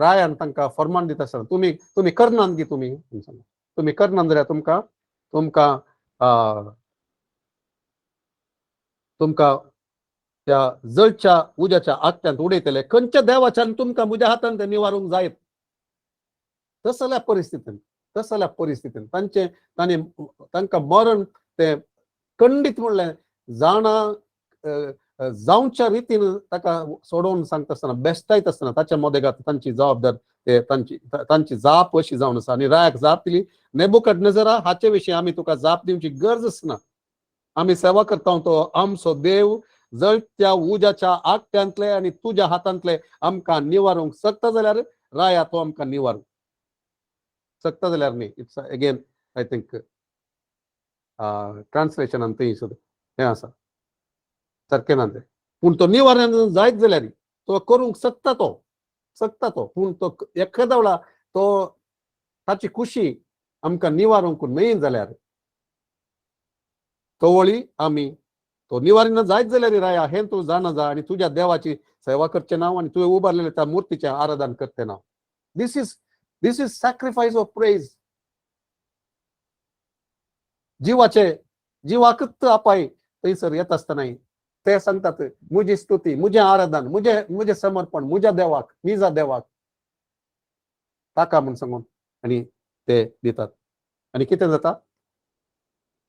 रायान तांकां फर्मान दिता आसतना तुमी करनात गी, तुमी करनात जाल्यार तुमकां त्या जळच्या उज्याच्या आगट्यांत उडयतले. खंयच्या देवाच्यान तुमकां म्हज्या हातान ते निवारूंक जायत. तसल्या परिस्थितीन तांकां मरण ते खंडीत म्हणलें जावच्या रितीन ताका सोडोवन सांगता आसतना, बेश्टायत आसतना ताच्या मोदेगात तांची जबाबदार तांची जाप अशी जावन आसा. आनी रायाक जाप दिली, नेबुकदनेझरा हाचे विशीं आमी तुका जाप दिवची गरजच ना. आमी सेवा करता तो आमचो देव जळत्या उज्याच्या आगट्यांतले आनी तुज्या हातांतले आमकां निवारूंक शकता जाल्यार राया तो आमकां निवारूंक शकता जाल्यार न्ही. इट्स अगेन आय थिंक ट्रान्सलेशनान हें आसा, सारकें ना तें. पूण तो निवारण जायत जाल्यार तो करूंक शकता तो. पूण तो एखाद्या वेळा तो ताची खुशी आमकां निवारूंक न्हय जाल्यार तो वळी आमी तो निवारण जायत जाल्यार राया हें तूं जाणा जा आनी तुज्या देवाची सेवा करचें नांव आनी तुवें उबारलेल्या त्या मुर्तीचें आराधन करचें नांव. दिस इज सॅक्रिफायस ऑफ प्रेज. जिवाकच आपाय थंयसर येत आसतना ते सांगतात, म्हजी स्तुती, म्हजें आराधन, म्हजें समर्पण म्हज्या देवाक, निजा देवाक ताका म्हूण सांगून आनी ते दितात. आनी कितें जाता,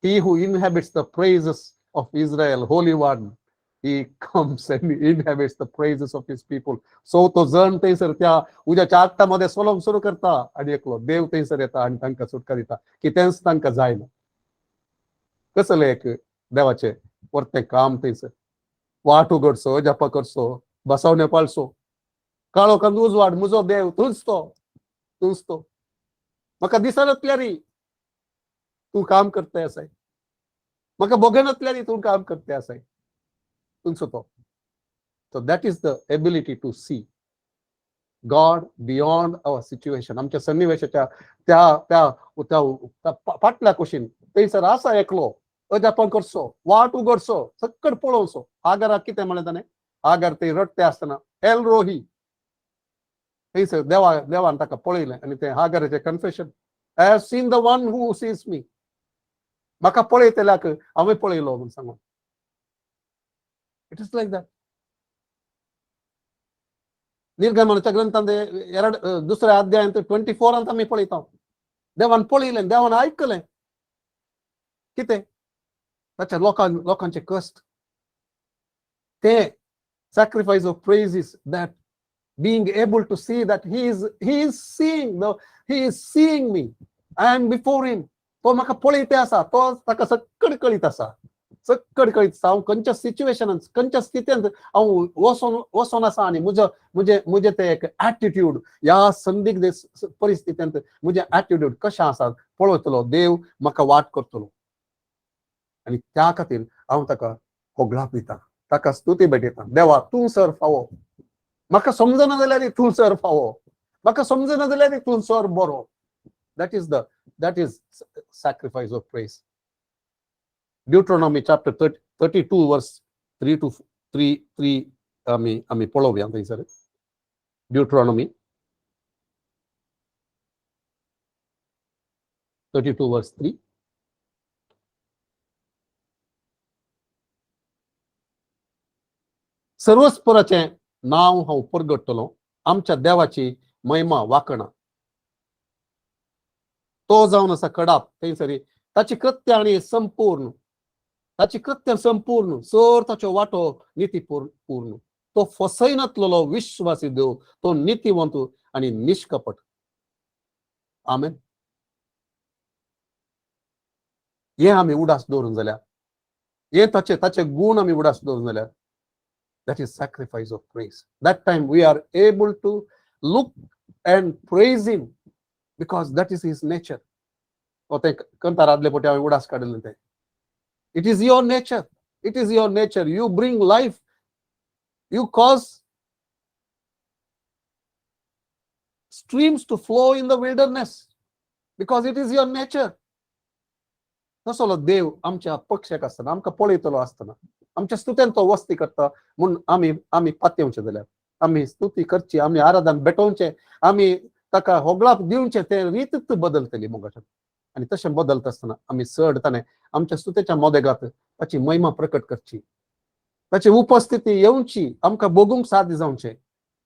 he who inhabits the praises of Israel, Holy One, he comes and inhabits the praises of his people. So तो जण थंयसर त्या उज्याच्या आगटामध्ये सोलोंक सुरू करता आनी एकलो देव थंयसर येता आनी तांकां सुटका दिता. कितेंच तांकां जायना. कसलें एक देवाचें परतें काम थंयसर. वाट उगडचो, जप करचो, बसवणे पाळचो, काळो कंद उजवाड म्हजो देव तूंच तो. म्हाका दिसनातल्यारी तूं काम करता आसाय, म्हाका बगनातल्यारी तूं काम करता आसाय, तुमचो तो. So that is the ability to see God beyond our situation. आमच्या सन्निवेशाच्या त्या फाटल्या कुशीन थंयसर आसा एकलो, अजापां करचो, वाट उगडचो, सक्कड पळोवचो. आगाराक कितें म्हणलें ताणें? आगार ते रडते आसतना एल रोही थंयसर देवान ताका पळयलें आनी तें आगाराचें confession, I have seen the one who sees me. म्हाका पळयतल्याक हांवें पळयलो म्हूण सांगून. It is like that. निर्गमनाच्या ग्रंथांत 2ऱ्या अध्यायांत 24 आमी पळयता, देवान पळयलें, देवान आयकलें कितें ताच्या लोकांचे कश्ट. ते sacrifice of praise is that being able to see that he is seeing me, I am before him. तो म्हाका पळयते आसा, तो ताका सक्कड कळीत आसा, हांव खंयच्या सिच्युएशनांत, खंयच्या स्थितींत हांव वचोन आसा आनी म्हजे ते एक एटिट्यूड ह्या संदिग्ध परिस्थितींत म्हजे एटिट्यूड कशें आसा पळयतलो देव, म्हाका वाट करतलो. आनी त्या खातीर हांव ताका होगळाप दिता, ताका स्तुती भेटयता. देवा तूं सर फावो, म्हाका समजना जाल्यार तूं सर फावो, म्हाका समजना जाल्यार तूं सर बरो. that is sacrifice of praise. Deuteronomy chapter 32 verse 3 to 3 आमी पळोवया थंयसर. Deuteronomy 32 verse 3. सर्वस्पराचे नाव हांव परगट्टलो, आमच्या देवाची महिमा वाकणा. तो जावन आसा कडाप थंयसरी ताची कृत्य आणि संपूर्ण, ताची कृत्य संपूर्ण, सर ताचो वाटो नीतीपूर्ण. तो फसयनातलो विश्वासी देव, तो नीतिवंत आणि निष्कपट. आमेन. हे आमी उडास दवरून जाल्यार, हे ताचे ताचे गुण आमी उडास दवरून जाल्यार, that is sacrifice of praise. That time we are able to look and praise him because that is his nature. ते कंतार आदले पोटी हांवें उडास काडिल्लें तें. It is your nature. It is your nature. You bring life. You cause streams to flow in the wilderness because it is your nature. तसलो देव आमच्या पक्षाक आसतना, आमकां पळयतलो आसतना, आमच्या स्तुत्यान तो वस्ती करता म्हूण आमी पातयेवचे जाल्यार, आमी स्तुती करची, आमी आराधन भेटोवचें, आमी ताका होगळाप दिवचें, ते रीत बदलतली मोगाच्यान. आणि तशें बदलता आसतना आमी चडताने आमच्या स्तुतेच्या मोदेगात ताची महिमा प्रकट करची, ताची उपस्थिती येवची, आमकां बगूंक साध्य जावचें,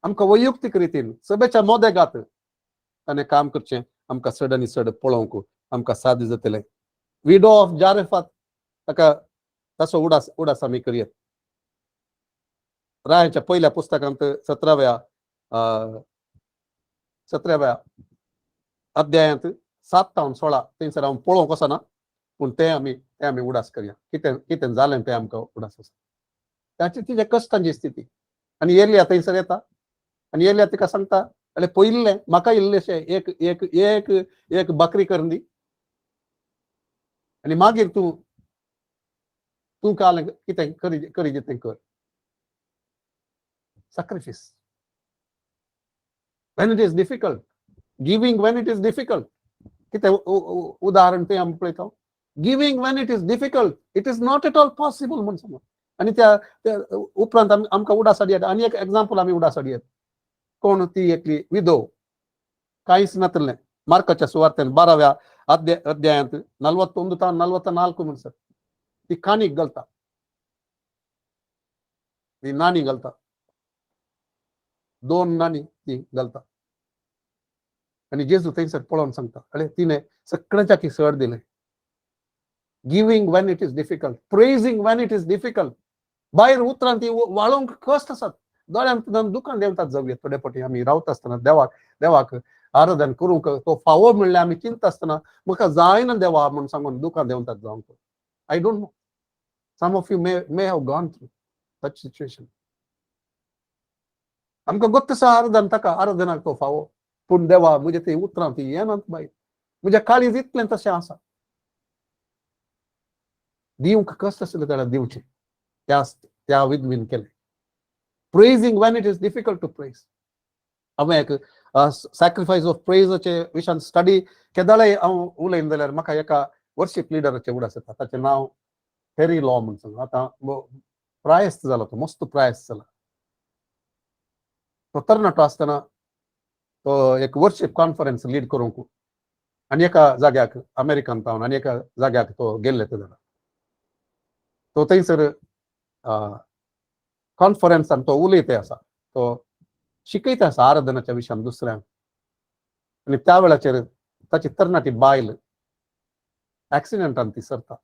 आमकां वैयक्तीक रितीन सभेच्या मोदेगात ताणें काम करचें, आमकां चड आनी चड पळोवंक आमकां साध्य जातलें. विडो ऑफ जारेफात, ताका तसो उडास आमी करयत. रायाच्या पहिल्या पुस्तकांत 17व्या अध्यायांत 7 ते 16 थंयसर हांव पळोवंक वचना, पूण ते आमी उडास करया. कितें जालें तें आमकां उडास आसा. ताची तिच्या कश्टांची स्थिती. आनी एलिया थंयसर येता आनी एलिया तिका सांगता, अरे पयलें म्हाका इल्लेशें एक एक एक एक बकरी करून दी आनी मागीर तूं काल कितें करी तें कर. Sacrifice. When it is difficult. Giving when it is difficult. कितें उदाहरण तें आमी पळयता. Giving when it is difficult. It is not at all possible म्हूण सांगता. आनी त्या उपरांत आमकां उडासाडी येता. आनी एक एग्जाम्पल आमी उडासाडी येता. कोण ती एकली विधो, कांयच नातलें. मार्काच्या सुवार्तेन 12व्या अध्यायांत 41 ता 44 म्हणसर ती कानीक घालता, ती नाणी घालता, 2 नाणी ती घालता. आनी जेजू थंयसर पळोवन सांगता, अरे तिणें सगळ्याच्या किसड दिलें. Giving Wien it is difficult, praising when it is difficult. भायर उतरान ती वाळोवंक कश्ट आसात, दोळ्यांत दुकान देंवतात जावया. थोडे फावटी आमी रावता आसतना देवाक आराधन करूंक तो फावो म्हणल्यार आमी चिंता आसतना म्हाका जायना देवा म्हूण सांगून दुकान देंवतात जावंक. I don't know, some of you may have gone through such situation. आमकां गोत्त आसा आराधन, ताका आराधनाक तो फावो, पूण देवा म्हजे ते उतरां ती येनात बाय, म्हज्या काळीज इतलें तशें आसा. दिवंक कश्ट आसलें जाल्यार दिवचें, त्या विधवीन केलें. Praising when it is difficult to praise. हांवें एक सॅक्रिफायस ऑफ प्रेजाचे विशयान स्टडी केदाळे हांव उलयन जाल्यार म्हाका एका वर्शीप लिडराचें उडास येता. ताचें नांव हेरी लॉ म्हूण सांग. आतां प्रायस्त जाला, तो मस्त प्रायस्त जाला. तो तरणाटो आसतना तो एक वर्शीप कॉन्फरन्स लीड करूंक आनी एका जाग्याक अमेरिकान पावन आनी एका जाग्याक तो गेल्ले ते जाणा. तो थंयसर कॉन्फरन्सान तो उलयते आसा, तो शिकयता आसा आराधनाच्या विशयान दुसऱ्यांक. आनी त्या वेळाचेर ताची तरणाटी बायल एक्सिडेंटान ती सरता.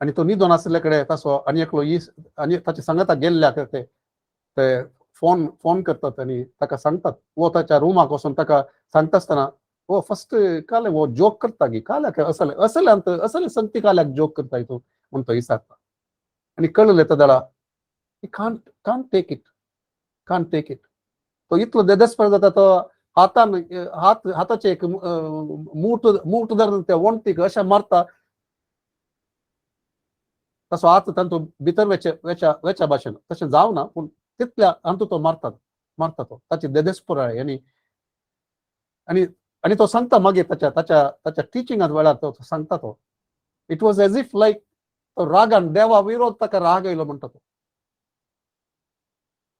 आनी तो न्हिदोन आसले कडेन ताचो आनी एकलो इश्ट आनी ताचे सांगाता गेल्ल्याक ते फोन करतात आनी ताका सांगतात. वो ताच्या रुमाक वचून ताका सांगता आसतना, वो फर्स्ट काले वो जोक करता गी, काल्याक असले संगती काल्याक जोक करता तूं म्हूण तो विचारता. आनी कळलें ते दाडा कांट टेक इट. तो इतलो देदेस्पर जाता, तो हाताचे एक मूठ धरून त्या वणटीक अशें मारता, तसो हात तांतू भितर वेच्या भाशेन तशें जावना, पूण तितल्या हातूंत तो मारता तो ताची देदेस्पराय. आनी तो सांगता मागीर ताच्या टिचिंगात वेळार तो सांगता, तो इट वॉज एज इफ लायक तो रागान देवा विरोध ताका राग येयलो म्हणटा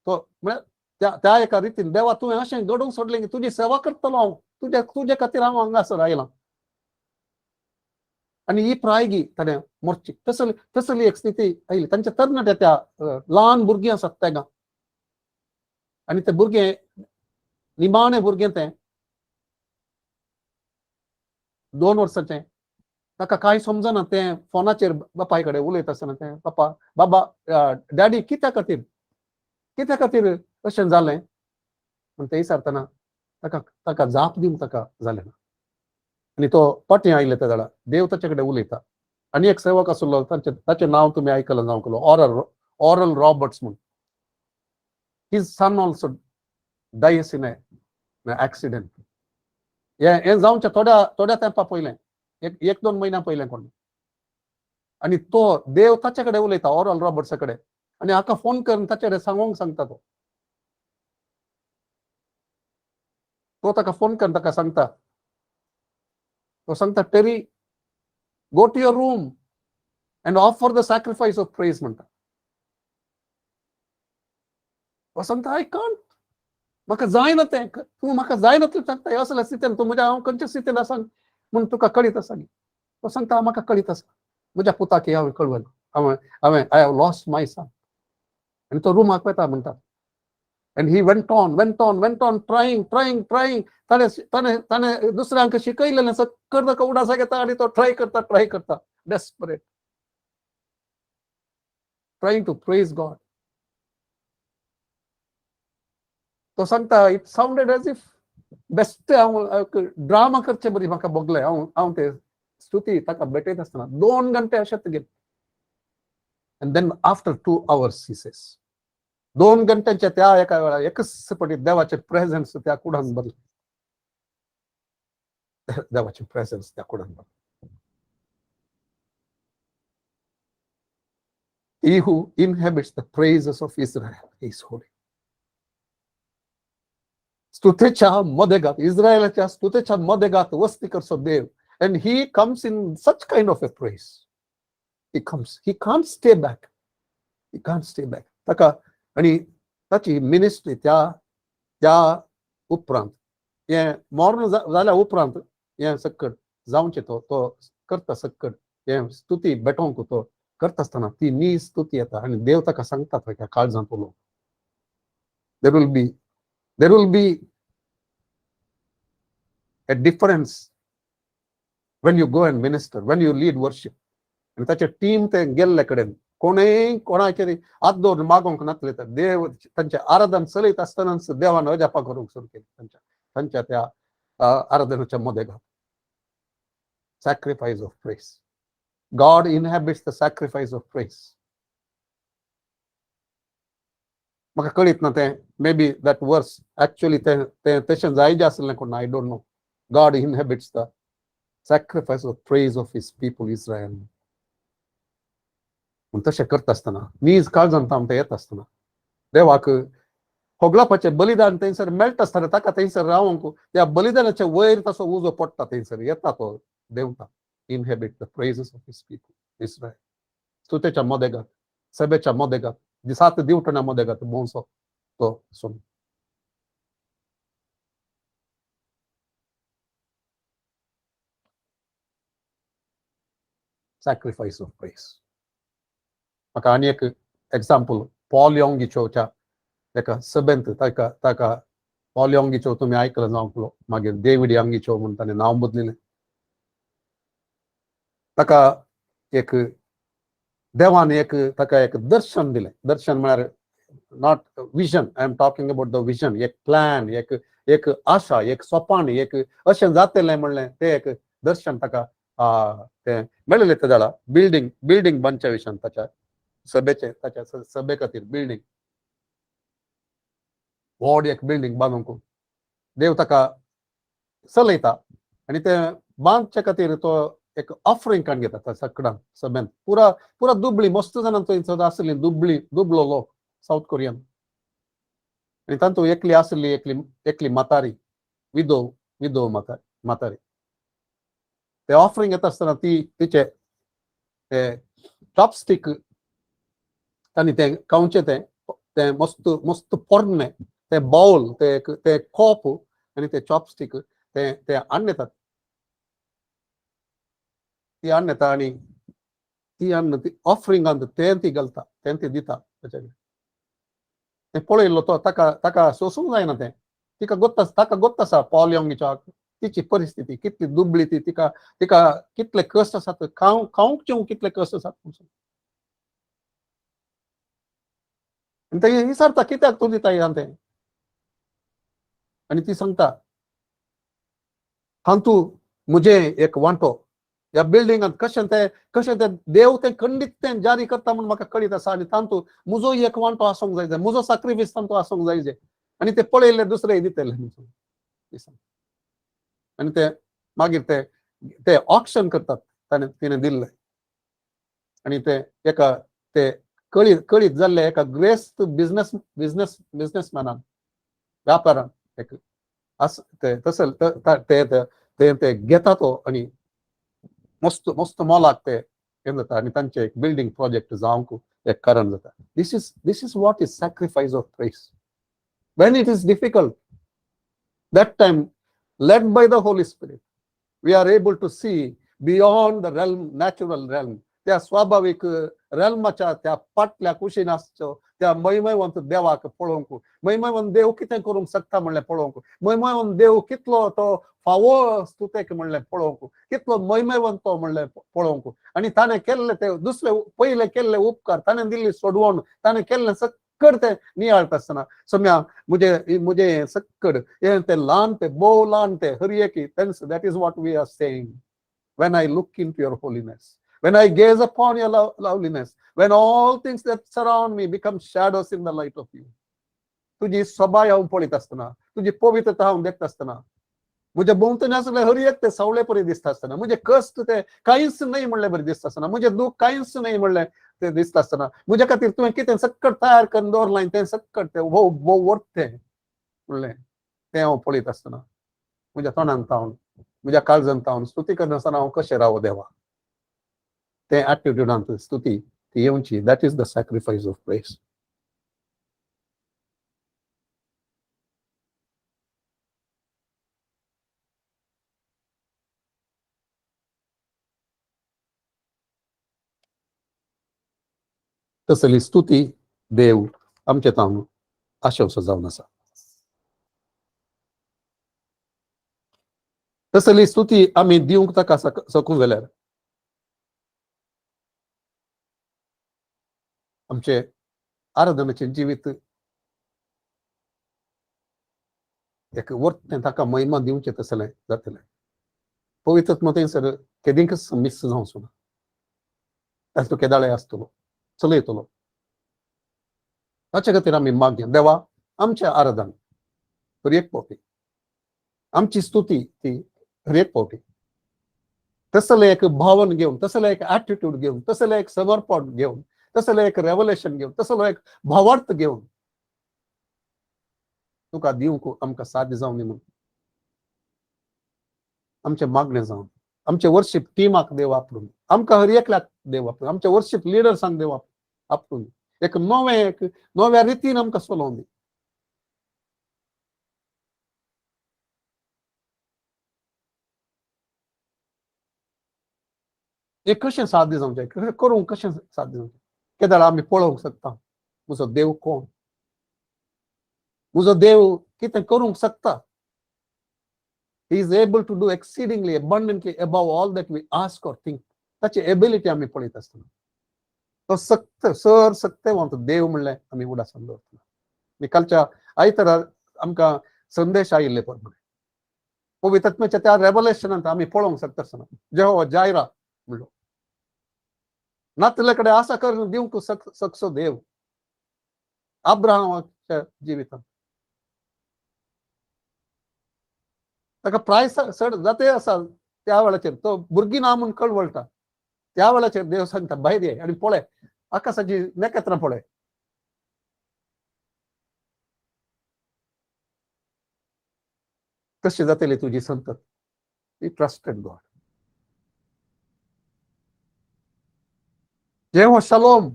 तो म्हळ्यार त्या एका रितीन, देवा तुवें अशें घडोवंक सोडलें की तुजी सेवा करतलो हांव, तुजे खातीर हांव हांगासर आयलां. आणि ही प्रायगी ताणें मोरची तसली एक स्थिती आयली तांच्या तरणाट्या त्या ल्हान भुरगीं आसात तेगा आनी ते भुरगे निमाणें भुरगें तें 2 वर्साचें ताका कांय समजना तें फोनाचेर बापाय कडेन उलयता आसतना तें बाबा डॅडी कित्या खातीर अशें जालें म्हण तें विचारतना ताका जाप दिवंक ताका जालें ना आनी तो पटें आयले त्या जाणा देव ताचे कडेन उलयता आनी एक सेवक आसलो ताचें नांव तुमी आयकलां जावंकलो ऑरल रॉबर्ट्स म्हूण his son also dies in an accident. हें जावंचे थोड्या तेंपा पयलें एक 2 म्हयन्या पयलें कोण आनी तो देव ताचे कडेन उलयता ऑरल रॉबर्ट्सा कडेन आनी हाका फोन करून ताचे कडेन सांगोंक सांगता तो ताका फोन करून ताका सांगता तो सांगता Terry go to your room and offer the sacrifice of praise म्हणटा तो सांगता आय कांट म्हाका जायना तें तूं म्हाका जायना तूं सांगता हे असल्या स्थितीन तूं म्हज्या हांव खंयच्या स्थितीन आसा म्हूण तुका कळीत आसा न्ही तो सांगता म्हाका कळीत आसा म्हज्या पुताक हांवें कळवलें हांवें I have lost my son आनी तो रुमाक वता म्हणटा and he went on trying ताणे दुसऱ्यांक शिकयलेलें सक्कर ताका उडासा घेता आनी तो ट्राय करता desperate trying to praise God तो सांगता it sounded as if best हांव ड्रामा करचे बरी म्हाका भोगलें हांव ते स्तुती ताका भेटयत आसतना 2 घंटे अशेंच गेले and then after 2 hours he says 2 घंट्यांच्या त्या एका वेळा एकच पटी देवाचे प्रेझेन्स त्या कुडान भरले देवाचे प्रेझेन्स त्या कुडान भरले he who inhabits the praises of Israel is holy स्तुतेच्या मदेगात इस्रायलाच्या स्तुतेच्या मदेगात वस्ती करसो देव and he comes in such kind of a praise he can't stay back ताका आनी ताची मिनिस्ट्री त्या उपरांत हे मरण जाल्या उपरांत हे सक्कड जावचें तो करता सक्कड हे स्तुती भेटोवंक तो करता आसतना ती नी स्तुती येता आनी देव ताका सांगता त्या काळजांत उलोवंक there will be a difference when you go and minister when you lead worship आनी ताचे टीम ते गेल्ले कडेन कोणाचेर हात दवरून मागोवंक नासले तर देव तांचे आराधन चलयत आसतनाच देवान अजापा करूंक सुरू केली तांच्या त्या आराधनेच्या मदेगात sacrifice of praise God inhabits the sacrifice of praise म्हाका कळीत ना तें मे बी दॅट वर्स एक्चुअली तें तशें जायजें आसलें कोण I don't no God inhabits the sacrifice of praise of his people Israel म्हूण तशें करता आसतना नीज काळजांत हांव तें येता आसतना देवाक होगलापाचें बलिदान थंयसर मेळटा आसतना ताका थंयसर रावंक त्या बलिदानाच्या वयर तसो उजो पडटा थंयसर येता तो देवता inhabit the praises of his people Israel स्तुतेच्या मदेगात सभेच्या मदेगात 7 दिवटण्या मदेगात बोंसो तो सोन sacrifice of praise म्हाका आनी एक एग्जाम्पल पॉल योंगीचोच्या एका सभेंत ताका पॉल योंगीचो तुमी आयकलां जावंकलो मागीर डेव्हिड योंगीचो म्हूण ताणें नांव बदलिलें ताका एक देवान ताका एक दर्शन दिलें दर्शन म्हळ्यार not vision I am talking about the vision एक प्लॅन एक आशा एक सोपान एक अशें जातलें म्हणलें तें एक दर्शन ताका तें मेळिल्लें तें जाणा बिल्डींग बांदच्या विशयान ताच्या सभे खातीर बिल्डींग व्हड एक बिल्डींग बांदूंक देव ताका चलयता आनी तें बांदचे खातीर तो एक ऑफरिंग काण घेता त्या सगळ्यांक सभेंत पुरा दुबळी मस्त जाणां थंय आसली दुबलो लोक साऊथ कोरियन आनी तातूंत एकली आसली एकली मातारी विधो मातारी ते ऑफरिंग येता आसतना तिचे ते चॉपस्टीक तांणी ते कावचे ते मस्त पोरणे ते बाउल ते कॉप आनी ते चॉपस्टीक ते हाडून येतात ती आणता आणि ती अन्न ती ऑफरिंग आणता तें ती घालता तें ती दिता ताच्याकडे ते पळयल्लो तो ताका ताका सोसूंक जायना तें तिका ताका गोत्त आसा पॉल योंगीच्या तिची परिस्थिती कितली दुबळी ती तिका तिका कितले कश्ट आसात खावंक जेवंक कितले कश्ट आसात आनी ते विचारता कित्याक तूं दिता ह्या तें आनी ती सांगता हांव तूं मुजे एक वांटो ह्या बिल्डिंगांत कशें तें देव तें खंडीत तें जारी करता म्हूण म्हाका कळीत आसा आनी तांतूं म्हजो एक वांटो आसूंक जाय म्हजो सॅक्रिफायस तांतूं आसूंक जाय आनी ते पळयल्ले दुसरे दितले आनी ते मागीर ते ऑक्शन करतात तिणें दिल्ले आनी ते एका ते कळीत जाल्ले एका ग्रेस्त बिझनेसमॅनान व्यापारान एक ते घेता तो आनी मस्त मस्त मोलाक ते हें जाता आनी तांचे एक बिल्डिंग प्रोजेक्ट जावंक एक कारण जाता this is what is sacrifice of praise when it is difficult that time led by the Holy Spirit we are able to see beyond the natural realm त्या स्वाभाविक रेल्माच्या त्या पाटल्या कुशीनासच्यो त्या महिमेवंत देवाक पळोवंक महिमेवंत देव कितें करूंक शकता म्हणलें पळोवंक महिमेवंत देव कितलो तो फावो स्तुतेक म्हणलें पळोवंक कितलो महिमेवंत तो म्हणलें पळोवंक आनी ताणें केल्ले ते दुसरे पयले केल्ले उपकार ताणें दिल्ली सोडवण ताणें केल्लें सक्कड तें नियाळटा आसतना सम्या मुजे सक्कड हें तें ल्हान तें बोव ल्हान तें हर एक that is what we are saying when I look into your holiness when I gaze upon your loveliness when all things that surround me become shadows in the light of you तुझी सभाय हांव पळयत आसतना तुजी पवित्रता हांव देखता आसतना म्हज्या भोंवतणी आसले हर एक ते सवळे परी दिसता आसतना म्हजे कश्ट ते कांयच नाही म्हणलें बरें दिसता आसतना म्हजें दूख कांयच नाही म्हणलें ते दिसता आसतना म्हजे खातीर तुवें कितें सक्कड तयार करून दवरलां तें सक्कड तें वो वर्थ तें म्हणलें तें हांव पळयत आसतना म्हज्या तोंडांत हांव म्हज्या काळजांत हांव स्तुती करनासतना हांव कशें रावो देवा ते एटिट्यूडांत स्तुती ती येवची that is the sacrifice of press तसली स्तुती देव आमचे हांव आशेवसो जावन आसा तसली स्तुती आमी दिवंक ताका सकूं जाल्यार आमचे आराधनाचें जिवीत एक वर्थ ताका महिमा दिवचें तसलें जातलें पवित्र थंयसर केदींकच मिस जावचो ना ताचो तो केदाळे आसतलो चलयतलो ताचे खातीर आमी मागया देवा आमचें आराधन हर एक फावटी आमची स्तुती ती हर एक फावटी तसलें एक भावन घेवन तसलें एक एटिट्यूड घेवन तसलें एक समर्पण घेवन तसलें एक रेवलेशन घेवन तसलो एक भावार्थ घेवन तुका दिवंक आमकां साध्य जावं न्ही म्हूण आमचें मागणें जावन आमचे वर्शीप टिमाक देव वापरून आमकां हर एकल्याक देव वापरून आमच्या वर्शीप लिडर्सांक देव वापरून एक नव्या रितीन आमकां चलोवन दी हे कशें साध्य जावचें करूंक कशें साध्य जावचें केदाळ आमी पळोवंक शकता म्हजो देव कोण म्हजो देव कितें करूंक शकता He is able to do exceedingly abundantly above all that we ask or think. ताची एबिलिटी आमी पळयत आसतना तो सक्तेवंत देव म्हणलें आमी उडासान दवरतना आनी कालच्या आयतारा आमकां संदेश आयिल्ले प्रमाणे पवित्र आत्म्याच्या त्या रेवलेशनांत आमी पळोवंक शकता आसतना जेहोवा जायरा म्हणलो नातले कडेन आसा करून दिवंक शकसो देव अब्राहमाच्या जिवितांत ताका प्रायस चड जाते आसा त्या वेळाचेर तो भुरगीं ना म्हूण कळवळटा त्या वेळाचेर देव सांगता भायर ये आनी पळय आकाशाची नखेत्रां पळय कशी जातली तुजी संतत ही ट्रस्टेड गॉड जेव्हा शलोम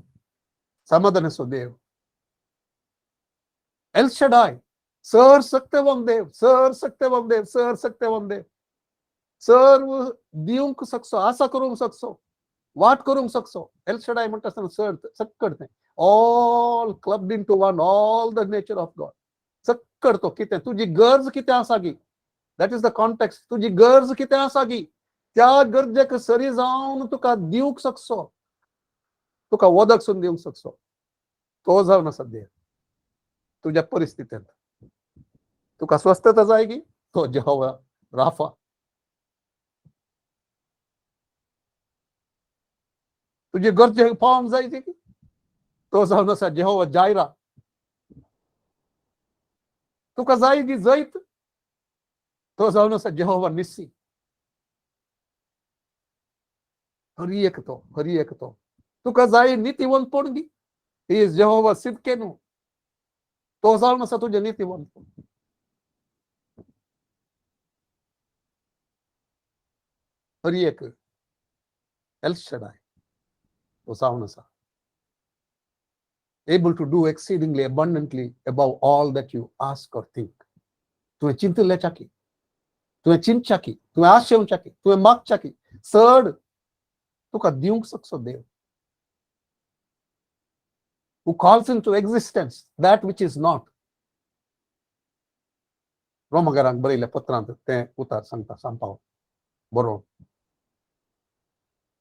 समाधानाचो देव एल शडाय सर सक्तेवंत देव सर्व दिवंक शकतो, आशा करूंक शकतो, वाट करूंक शकतो. एल शडाय म्हणटा आसतना चड सक्कड तें all clubbed into one, all the nature of God. सक्कड तो कितें तुजी गरज कितें आसा गी, दॅट इज द कॉन्टेक्स्ट. तुजी गरज कितें आसा गी, त्या गरजेक सरी जावन तुका दिवंक शकतो, तुका वदक सुन दिवंक शकतो. तो जावन आसा देव तुज्या परिस्थितींत. तुका स्वस्थता जाय गी, तो जेहोवा राफा. तुजी गरज पावंक जाय ती, तो जावन आसा जेहोवा जायरा. तुका जाय गी जैत, तो जावन आसा जेहोवा निस्सी. खरी एकतो. तुका जाय नीतिवंतपण गी, ही इज जेहोवा सिदकेनु. तो जावन आसा तुजें नीतिवंतपण. खरी एक एल शडाय तो जावन आसा. Able to do exceedingly abundantly above all that you ask or think. तुवें चिंतलें की, तुवें चिंतच्या की, तुवें आशेवच्या की, तुवें मागच्या की चड तुका दिवंक शकतो देव. Who calls into existence that which is not. रोमकारांक बरयल्या पत्रांत तें उतार सांगता सांपाव बरोवन.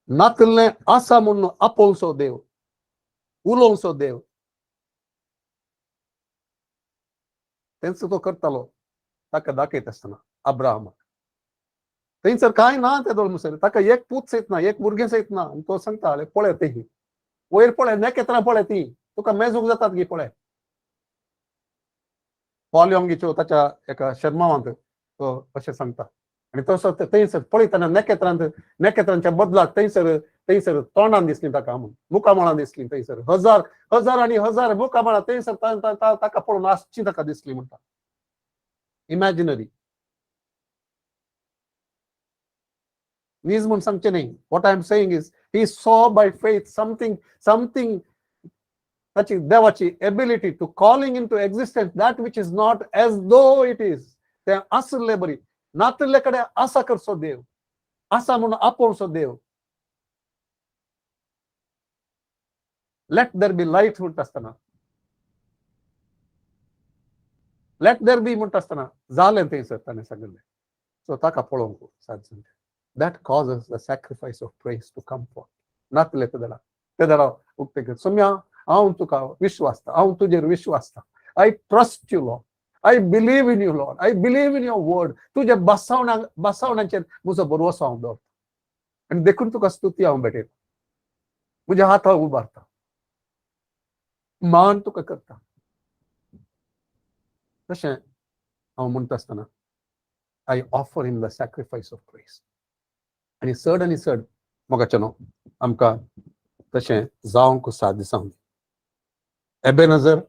नातलें आसा म्हणून आपोवचो देव, उलोवचो देव. तेंच तो करतालो ताका दाखयत आसतना अब्राहमाक. थंयसर कांय ना ते दोळमुसर, ताका एक पूत सयत ना, एक भुरगें सयत ना. आनी तो सांगता पळय तेही वयर पळय नेकेत्रां पळय ती तुका मेजूंक जातात गी पळय. पॉल योंगीच्यो ताच्या एका शर्मावांत तो अशें सांगता. आनी तसो थंयसर पळयतना नेकेत्रांच्या बदलाक थंयसर तोंडान दिसलीं ताका म्हूण, मुखामळां दिसलीं थंयसर. हजार आनी हजार मुखामळां थंयसर ताका पळोवन आसचीं ताका दिसलीं म्हणटा. इमॅजिनरी नीज म्हूण सांगचें न्ही. What I am saying is he saw by faith something ताची देवाची ability to calling in to existence that which is not as though it is. तें आसले बरी. नातले कडेन आसा करचो देव, आसा म्हणून आपोवचो देव. लेट देर बी लायट म्हणटा आसतना, लेट देर बी म्हणटा आसतना जालें थंयसर ताणें सांगलें. सो ताका पळोवंक सारकें. That causes the sacrifice of praise to come forth. नातले ते दडा उक्ते सोम्या हांव तुका विश्वासता, हांव तुजेर विश्वासता. I trust you, Lord. I believe in you, Lord. I believe in your word. तुज्या बसावणाचेर म्हजो भरवसो हांव दवरता. आनी देखून तुका स्तुती हांव भेटयता. म्हज्या हातार उबारता, मान तुका करता. तशें हांव म्हणटा आसतना I offer him the sacrifice of praise. आनी चड मोगाचेनो आमकां तशें जावंक साथ दिसा. एबेनजर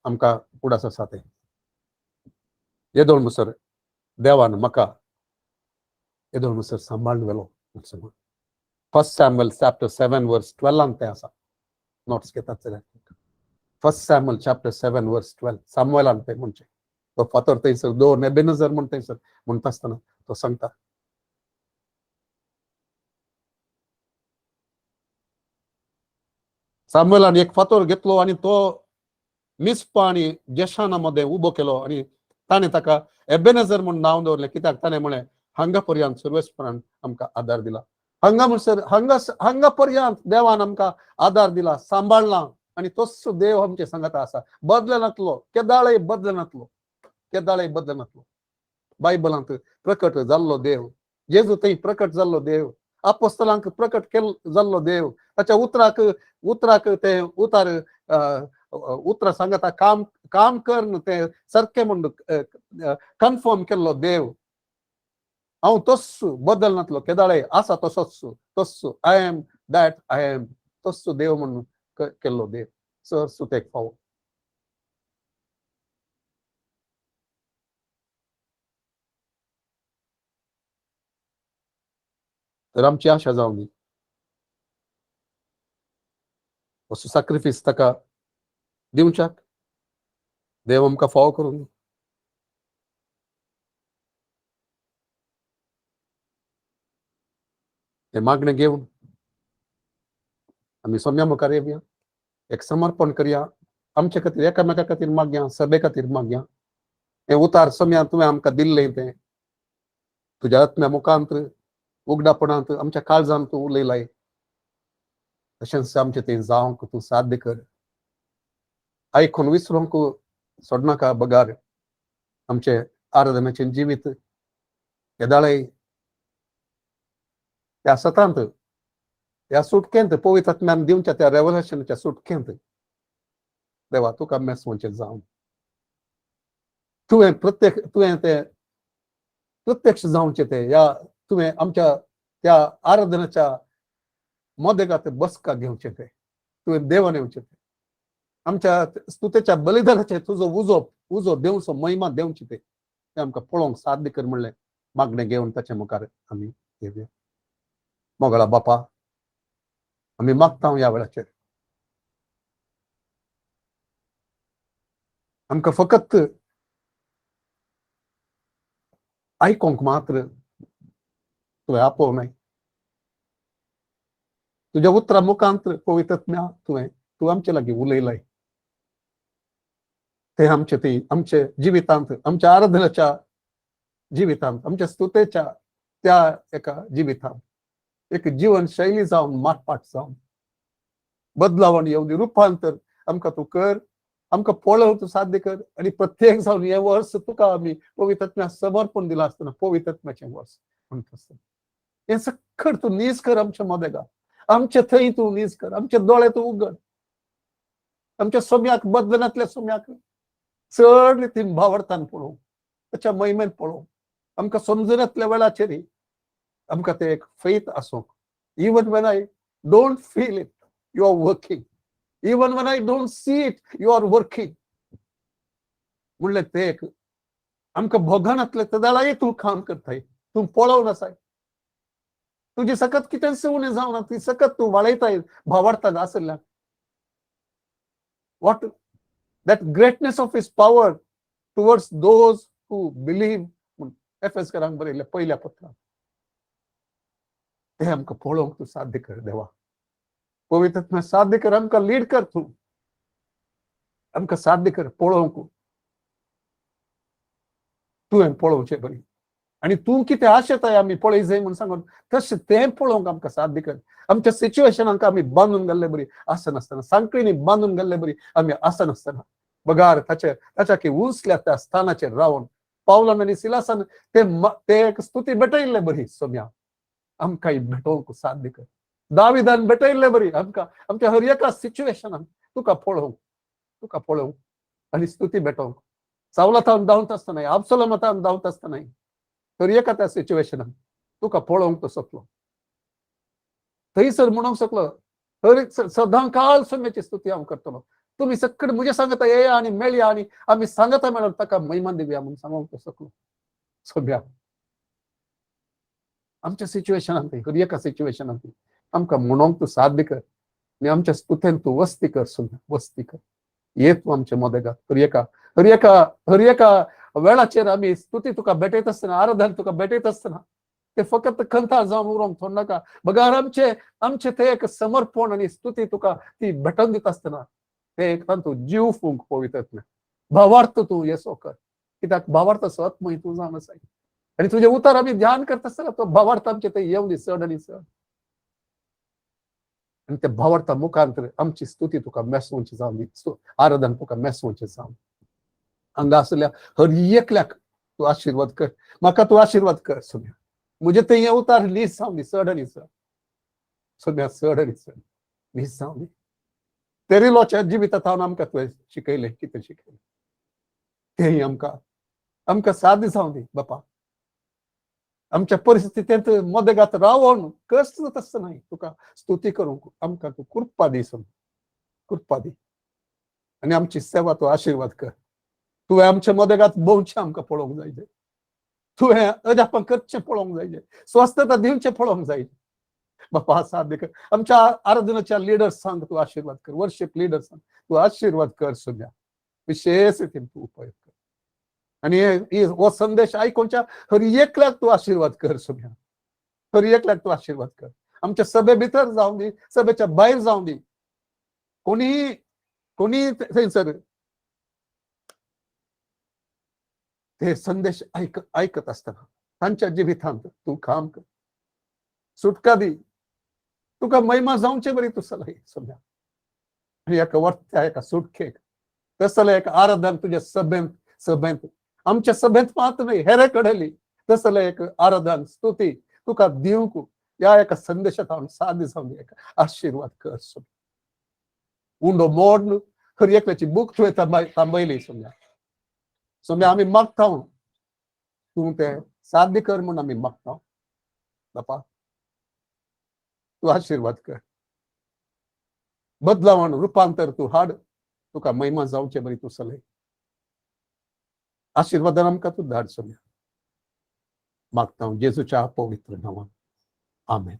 आमकां उडास आसा तें. येदोळ मुसर देवान म्हाका येदोळ मुसर सांबाळून व्हेलो. फर्स्ट सॅम्युएल चॅप्टर 7 वर्स 12 तें आसा. नोट्स घेतात जाल्यार फर्स्ट सॅम्युएल चॅप्टर 7 वर्स 12 सामुएलान तें म्हणचें. तो फातर थंयसर दवरून एबेनजर म्हूण थंयसर म्हणटा आसतना तो सांगता. सामुएलान एक फातर घेतलो आनी तो मिस्पा आनी जेशाना मध्ये उबो केलो आनी ताणें ताका एबेनेझर म्हूण नांव दवरलें. कित्याक ताणें म्हळें हांगा पर्यंत सर्वेस्परान आमकां आदार दिला. हांगा पर्यंत देवान आमकां आदार दिला, सांबाळला. आनी तोच देव आमचे सांगाता आसा. बदलनातलो, केदाळय बदलनातलो, केदाळय बदलनातलो. बायबलांत प्रकट जाल्लो देव, जेजू थंय प्रकट जाल्लो देव, आपोस्तलांक प्रकट जाल्लो देव. ताच्या उतराक ते उतर सांगता काम कर ते सारकें म्हूण कन्फर्म केल्लो देव. हांव तोच बदलनातलो, केदाळय आसा तोच I am that I am तोच देव म्हणून केल्लो देव. सर सुतेक फावो. तर आमची आशा जावं न्ही असो सॅक्रिफीस ताका दिवच्याक देव आमकां फावो करून हे मागणे घेऊन आम्ही सोम्या मुखार येऊया, एक समर्पण करूया. आमच्या खातीर एकामेका खातीर मागया, सभे खातीर मागया. हे उतार सोम्या तुवें आमकां दिल्लें तें तुज्या आत्म्या मुखांतर उगडापणांत आमच्या काळजांत तूं उलयलाय. तशेंच आमचें तें जावंक तूं साध्य कर. आयकून विसरूंक सोडनाका बगार. आमचे आराधनाचें जिवीत येदाळय त्या सतांत, त्या सुटकेंत, पवित्र आत्म्यान दिवच्या त्या रेव्हलेशनाच्या सुटकेंत देवा तुका मेसवचें जावन तुवें तें प्रत्यक्ष जावचें तें या तुवें आमच्या त्या आराधनाच्या मोदेगात बसका घेवचें तें तुवें देवान येवचें तें आमच्या स्तुतेच्या बलिदानाचें तुजो उजो देवचो महिमा देवची तें आमकां पळोवंक साध्य कर म्हणलें मागणें घेवन ताचे मुखार आमी येवया. मोगळा बापा, आमी मागता ह्या वेळाचेर आमकां फकत आयकोंक मात्र तुवें आपोवनाय. तुज्या उतरा मुखांतर पवित्र आत्म्या तूं आमचे लागीं उलयलाय. ते आमचे जिवितांत, आमच्या आराधनाच्या जिवितांत, आमच्या स्तुतेच्या त्या एका जिवितांत एक जीवन शैली जावन मारपाट जावन बदलावण येवन रूपांतर आमकां तूं कर. आमकां पळोवन तूं साध्य कर. आनी प्रत्येक जावन हे वर्स तुका आमी पवित्र आत्म्या समर्पण दिलां आसतना पवित्र आत्म्याचें वर्स म्हणटा आसतना हें सक्कड तूं नीज कर आमच्या मोदेगा. आमचे थंय तूं नीज कर. आमचे दोळे तूं उगड. आमच्या सोम्याक बदलनांतल्या सोम्याक चड रितीन भावार्थान पळोवंक, ताच्या महिमेन पळोवंक, आमकां समजनातल्या वेळाचेर आमकां ते एक फेथ आसूंक. Even when I don't feel it, you are working. Even when I don't see it, you are working. म्हणलें ते एक आमकां भोगनातले तदाळाय तूं काम करताय. तूं पळोवन आसाय. तुजी सकत कितें उणें जावना, ती सकत तूं वाडयताय भावार्थान आसल्या. What that greatness of his power towards those who believe. एफेसकरांक बरयल्ल्या पयल्या पत्रांत ते आमकां पळोवंक तूं साध्य कर देवा. पवित्र आत्म्या साध्य कर. आमकां लीड कर. तूं आमकां साध्य कर पळोवंक. तुवें पळोवचें बरी. आनी तूं कितें आशेताय आमी पळय जाय म्हूण सांगून तशें तें पळोवंक आमकां साध्य कर. आमच्या सिच्युएशनांक आमी बांदून घाल्ले बरी आसनासतना, सांकळींनी बांदून घाल्ले बरी आमी आसनासतना बगार ताच्या की उंचल्या त्या स्थानाचेर रावन पावलान आनी सिलासान ते एक स्तुती भेटयल्ले बरी सोम्या आमकां भेटोवंक साध्य कर. दाविदान भेटयल्ले बरी आमकां आमच्या हर एका सिच्युएशनांत तुका पळोवंक आनी स्तुती भेटोवंक. सावलातान धांवता आसतना, अब्सोलोमातान धांवता आसतना हर एका त्या सिच्युएशनांत तुका पळोवंक तो सोंपलो. थंयसर म्हणूंक शकलो हर एक सदां काळ सोम्याची स्तुती हांव करतलो. तुम्ही सक्कड म्हजे सांगता येया आनी मेळया आनी आमी सांगता मेळोन ताका महिमा दिवया म्हणून सांगूंक शकलो. सोम्या आमच्या सिच्युएशनांत हर एका सिच्युएशनांत आमकां म्हणूंक तूं साध्य कर आनी आमच्या स्तुतेन तूं वस्ती कर. सोम्या वस्ती कर. ये तूं आमच्या मोदेगाक हर एका वेळाचेर आमी स्तुती तुका भेटयत आसतना, आराधन तुका भेटयत आसतना ते फकत खंता जावन उरोंक थोडनाका. बगार आमचे ते एक समर्पण आनी स्तुती तुका ती भेटोवन दिता आसतना ते एक तूं जीव फूंक पवित्र आत्म्या. भावार्थ तूं येसो कर. कित्याक भावार्थ असो आत्मय तूं जावन आसाय. आनी तुजे उतार आमी ध्यान करता आसतना तो भावार्थ आमचे ते येवन दी चड आनी चड. आनी त्या भावार्था मुखांतर आमची स्तुती तुका मेसवची जावन दी. आराधन तुका मेसवचें जावन हांगा आसल्या हर एकल्याक तूं आशिर्वाद कर. म्हाका तूं आशिर्वाद कर सोम्या. म्हजे ते हे उतार लीस जावन दी चड आनी चड. सोम्या चड आनी चड लीस जावन दी. तेरिलोच्या जिवितांत आमकां तुवें शिकयलें कितें शिकयलें तेंय आमकां साध्य जावन दी बापा. आमच्या परिस्थितींत मोदेगात रावन कश्ट जाता आसतना तुका स्तुती करूंक आमकां तूं कृपा दी. कृपा दी आनी आमची सेवा तूं आशिर्वाद कर. तुवें आमच्या मोदेगात भोंवचें आमकां पळोवंक जाय. तुवें अजापां करचें पळोवंक जाय. स्वस्थता दिवचें पळोवंक जाय बापा. साध्य कर. आमच्या आराधनाच्या लिडर्सांक तूं आशिर्वाद कर. वर्शिप लिडर्सांक तूं आशिर्वाद कर. सोम्या विशेष रितीन तूं उपयोग कर. आनी हो संदेश आयकोवच्या हर एकल्याक तूं आशिर्वाद कर. सोम्या हर एकल्याक तूं आशिर्वाद कर. आमच्या सभे भितर जाऊन दी, सभेच्या बाहेर जाऊन दी. कोणी थंयसर ते संदेश ऐकत असताना तांच्या जिवितांत तू काम कर, सुटका दी, तुका महिमा जाऊंचे बरी तुसला सध्या. आणि एका वर्त्या एका सुटकेक तसलं एक आराधन तुझ्या सभेंत आमच्या सभेंत मात नाही हेरे कडली तसलं एक आराधन स्तुती तुका दिवंक या एका संदेशात हांव सादी जाऊन एक आशीर्वाद कर. उंडो मोड खरी एकल्याची बूक तुवें थांबयली समजा. समजा आम्ही मागता तू ते साध्य कर म्हणून आम्ही मागता. बापा तू आशीर्वाद कर, बदलावण रूपांतर तू हाड, तुका महिमा जाऊचे बरी तू सलय. आशीर्वादान आमकां तू धाड समजा मागता जेजूच्या पवित्र नावान. आमेन.